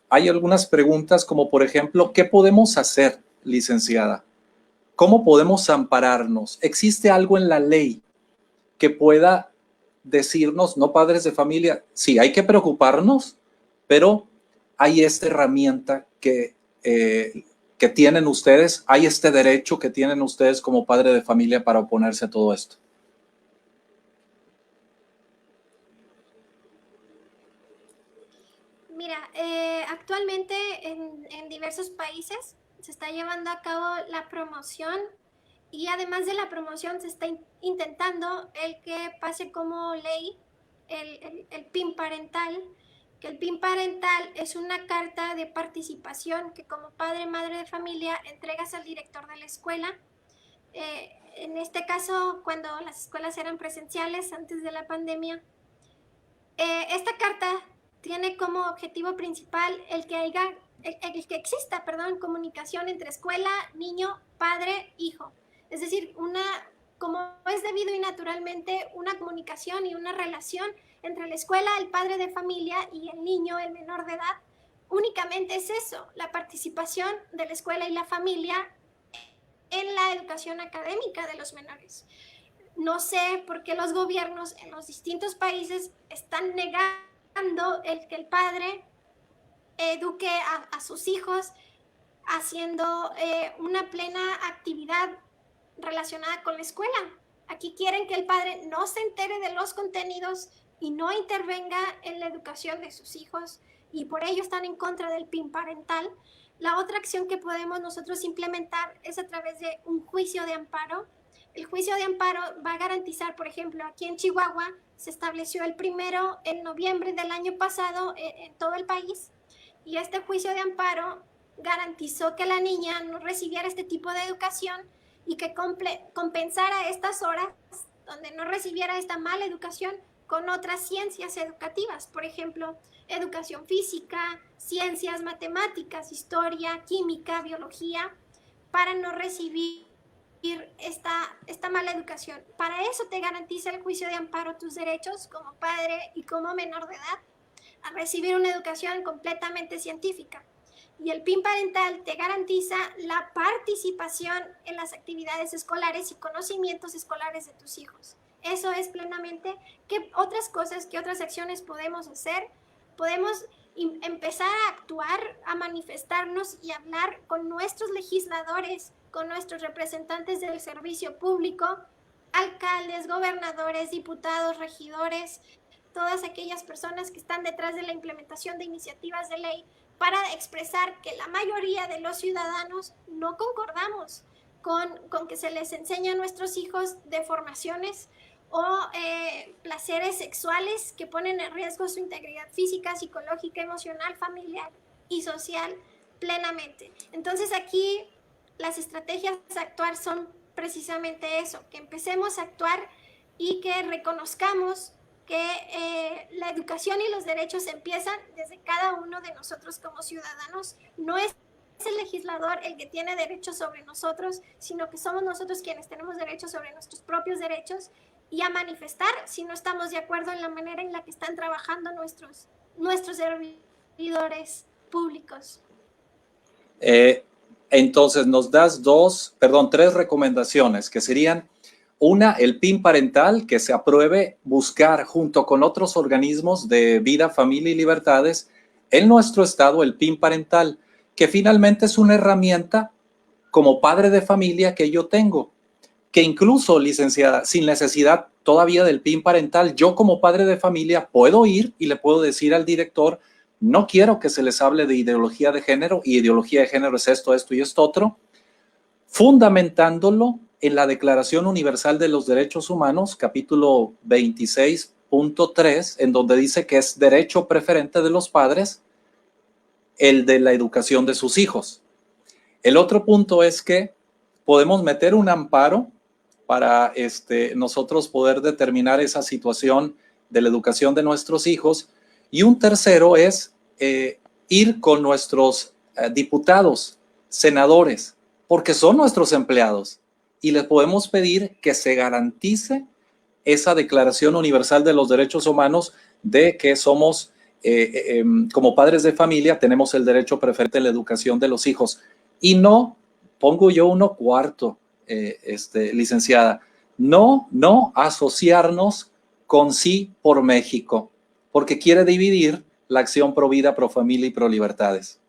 Hay algunas preguntas como por ejemplo, ¿qué podemos hacer, licenciada? ¿Cómo podemos ampararnos? ¿Existe algo en la ley que pueda decirnos, no padres de familia, sí, hay que preocuparnos, pero hay esta herramienta que que tienen ustedes? ¿Hay este derecho que tienen ustedes como padre de familia para oponerse a todo esto? Mira, actualmente en diversos países se está llevando a cabo la promoción y además de la promoción se está intentando el que pase como ley el PIN parental, que el PIN parental es una carta de participación que como padre, madre de familia entregas al director de la escuela. En este caso, cuando las escuelas eran presenciales antes de la pandemia, esta carta tiene como objetivo principal el que exista, comunicación entre escuela, niño, padre, hijo. Es decir, como es debido y naturalmente, una comunicación y una relación entre la escuela, el padre de familia y el niño, el menor de edad. Únicamente es eso, la participación de la escuela y la familia en la educación académica de los menores. No sé por qué los gobiernos en los distintos países están negando el que el padre eduque a sus hijos haciendo una plena actividad relacionada con la escuela. Aquí quieren que el padre no se entere de los contenidos y no intervenga en la educación de sus hijos y por ello están en contra del PIN parental. La otra acción que podemos nosotros implementar es a través de un juicio de amparo. El juicio de amparo va a garantizar, por ejemplo, aquí en Chihuahua se estableció el 1 de noviembre del año pasado en todo el país y este juicio de amparo garantizó que la niña no recibiera este tipo de educación y que compensara estas horas donde no recibiera esta mala educación con otras ciencias educativas, por ejemplo, educación física, ciencias, matemáticas, historia, química, biología, para no recibir esta mala educación. Para eso te garantiza el juicio de amparo tus derechos como padre y como menor de edad a recibir una educación completamente científica. Y el PIN parental te garantiza la participación en las actividades escolares y conocimientos escolares de tus hijos. Eso es plenamente. ¿Qué otras cosas, qué otras acciones podemos hacer? Podemos empezar a actuar, a manifestarnos y hablar con nuestros legisladores, con nuestros representantes del servicio público, alcaldes, gobernadores, diputados, regidores, todas aquellas personas que están detrás de la implementación de iniciativas de ley para expresar que la mayoría de los ciudadanos no concordamos con que se les enseñe a nuestros hijos deformaciones o placeres sexuales que ponen en riesgo su integridad física, psicológica, emocional, familiar y social plenamente. Entonces aquí las estrategias a actuar son precisamente eso, que empecemos a actuar y que reconozcamos que la educación y los derechos empiezan desde cada uno de nosotros como ciudadanos. No es el legislador el que tiene derechos sobre nosotros, sino que somos nosotros quienes tenemos derechos sobre nuestros propios derechos y a manifestar si no estamos de acuerdo en la manera en la que están trabajando nuestros servidores públicos. Entonces nos das tres recomendaciones que serían: una, el PIN parental, que se apruebe, buscar junto con otros organismos de vida, familia y libertades en nuestro estado el PIN parental, que finalmente es una herramienta como padre de familia que yo tengo, que incluso, licenciada, sin necesidad todavía del PIN parental, yo como padre de familia puedo ir y le puedo decir al director: no quiero que se les hable de ideología de género, y ideología de género es esto, esto y esto otro, fundamentándolo en la Declaración Universal de los Derechos Humanos, capítulo 26.3, en donde dice que es derecho preferente de los padres el de la educación de sus hijos. El otro punto es que podemos meter un amparo para nosotros poder determinar esa situación de la educación de nuestros hijos. Y un tercero es ir con nuestros diputados, senadores, porque son nuestros empleados, y les podemos pedir que se garantice esa Declaración Universal de los Derechos Humanos de que somos, como padres de familia, tenemos el derecho preferente a la educación de los hijos. Y no, pongo yo uno cuarto, licenciada, no asociarnos con Sí por México, porque quiere dividir la acción pro vida, pro familia y pro libertades.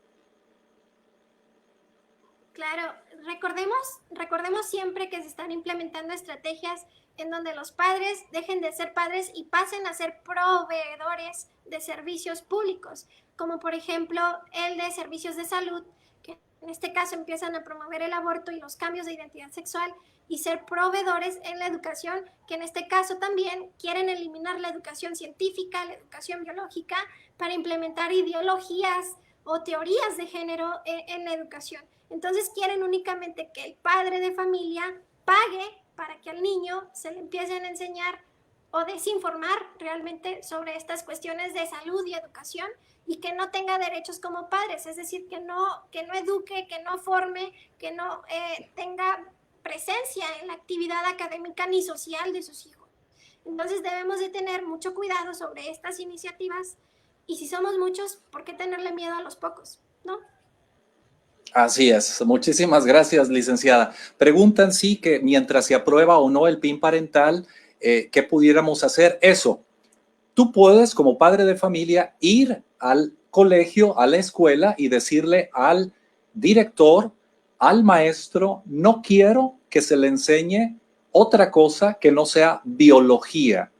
Claro, recordemos siempre que se están implementando estrategias en donde los padres dejen de ser padres y pasen a ser proveedores de servicios públicos, como por ejemplo el de servicios de salud, que en este caso empiezan a promover el aborto y los cambios de identidad sexual, y ser proveedores en la educación, que en este caso también quieren eliminar la educación científica, la educación biológica, para implementar ideologías o teorías de género en la educación. Entonces quieren únicamente que el padre de familia pague para que al niño se le empiecen a enseñar o desinformar realmente sobre estas cuestiones de salud y educación, y que no tenga derechos como padres, es decir, que no eduque, que no forme, que no tenga presencia en la actividad académica ni social de sus hijos. Entonces debemos de tener mucho cuidado sobre estas iniciativas, y si somos muchos, ¿por qué tenerle miedo a los pocos? ¿No? Así es. Muchísimas gracias, licenciada. Preguntan sí que mientras se aprueba o no el PIN parental, ¿qué pudiéramos hacer? Eso. Tú puedes, como padre de familia, ir al colegio, a la escuela y decirle al director, al maestro, no quiero que se le enseñe otra cosa que no sea biología.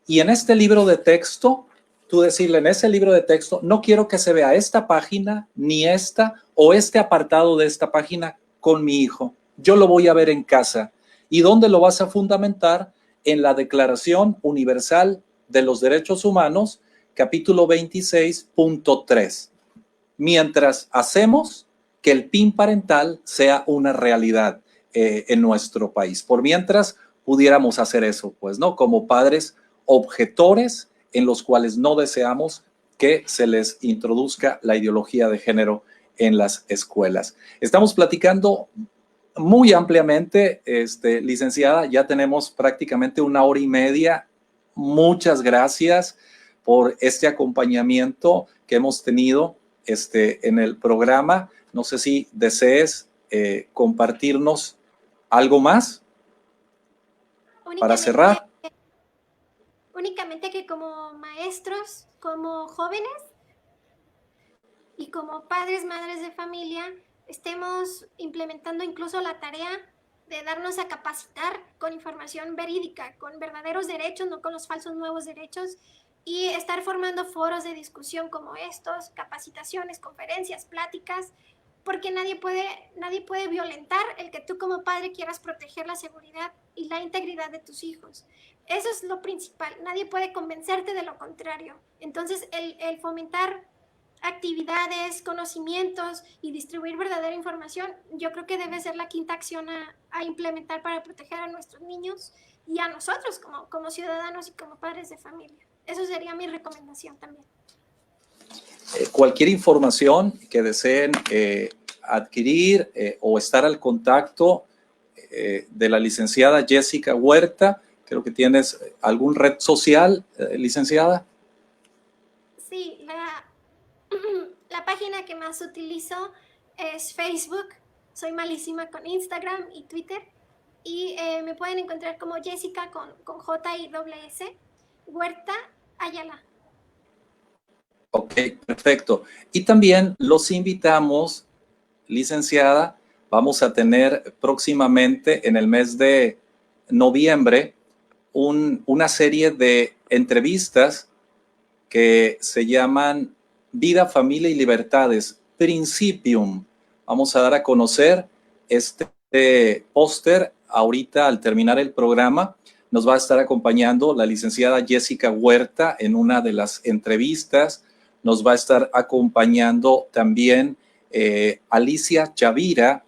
Y en este libro de texto, tú decirle en ese libro de texto, no quiero que se vea esta página, ni esta o este apartado de esta página con mi hijo. Yo lo voy a ver en casa. ¿Y dónde lo vas a fundamentar? En la Declaración Universal de los Derechos Humanos, capítulo 26.3. Mientras hacemos que el PIN parental sea una realidad en nuestro país. Por mientras pudiéramos hacer eso, pues, ¿no? Como padres objetores en los cuales no deseamos que se les introduzca la ideología de género en las escuelas. Estamos platicando muy ampliamente, licenciada, ya tenemos prácticamente 1 hora y media. Muchas gracias por este acompañamiento que hemos tenido en el programa. No sé si desees compartirnos algo más para cerrar. Únicamente que como maestros, como jóvenes y como padres, madres de familia, estemos implementando incluso la tarea de darnos a capacitar con información verídica, con verdaderos derechos, no con los falsos nuevos derechos, y estar formando foros de discusión como estos, capacitaciones, conferencias, pláticas, porque nadie puede violentar el que tú como padre quieras proteger la seguridad y la integridad de tus hijos. Eso es lo principal, nadie puede convencerte de lo contrario. Entonces el fomentar actividades, conocimientos y distribuir verdadera información, yo creo que debe ser la quinta acción a implementar para proteger a nuestros niños y a nosotros como ciudadanos y como padres de familia. Eso sería mi recomendación también. Cualquier información que deseen adquirir o estar al contacto de la licenciada Jessica Huerta, creo que tienes algún red social, licenciada. Sí, la página que más utilizo es Facebook. Soy malísima con Instagram y Twitter. Y me pueden encontrar como Jessica con J-I-S-S, Huerta Ayala. Ok, perfecto. Y también los invitamos, licenciada, vamos a tener próximamente en el mes de noviembre una serie de entrevistas que se llaman Vida, Familia y Libertades, Principium. Vamos a dar a conocer este póster ahorita al terminar el programa. Nos va a estar acompañando la licenciada Jessica Huerta en una de las entrevistas. Nos va a estar acompañando también Alicia Chavira.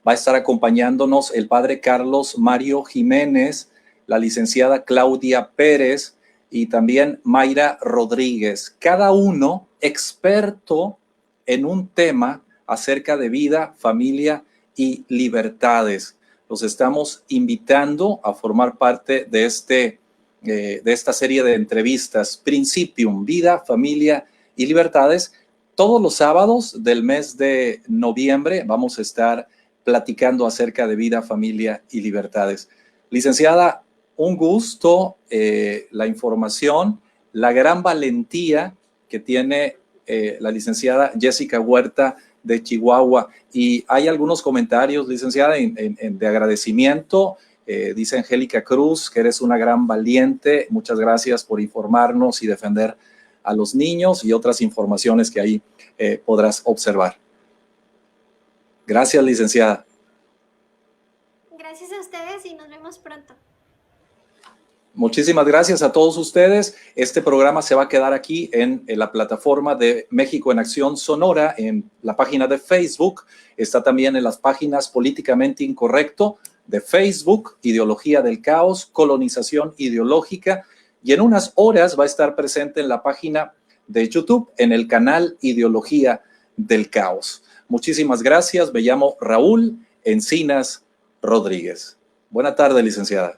Va a estar acompañándonos el padre Carlos Mario Jiménez, la licenciada Claudia Pérez y también Mayra Rodríguez. Cada uno experto en un tema acerca de vida, familia y libertades. Los estamos invitando a formar parte de esta serie de entrevistas, Principium, Vida, Familia y Libertades. Todos los sábados del mes de noviembre vamos a estar platicando acerca de vida, familia y libertades. Licenciada, un gusto, la información, la gran valentía que tiene la licenciada Jessica Huerta de Chihuahua. Y hay algunos comentarios, licenciada, de agradecimiento. Dice Angélica Cruz que eres una gran valiente. Muchas gracias por informarnos y defender a los niños, y otras informaciones que ahí podrás observar. Gracias, licenciada. Gracias a ustedes y nos vemos pronto. Muchísimas gracias a todos ustedes. Este programa se va a quedar aquí en la plataforma de México en Acción Sonora, en la página de Facebook. Está también en las páginas Políticamente Incorrecto de Facebook, Ideología del Caos, Colonización Ideológica, y en unas horas va a estar presente en la página de YouTube, en el canal Ideología del Caos. Muchísimas gracias. Me llamo Raúl Encinas Rodríguez. Buena tarde, licenciada.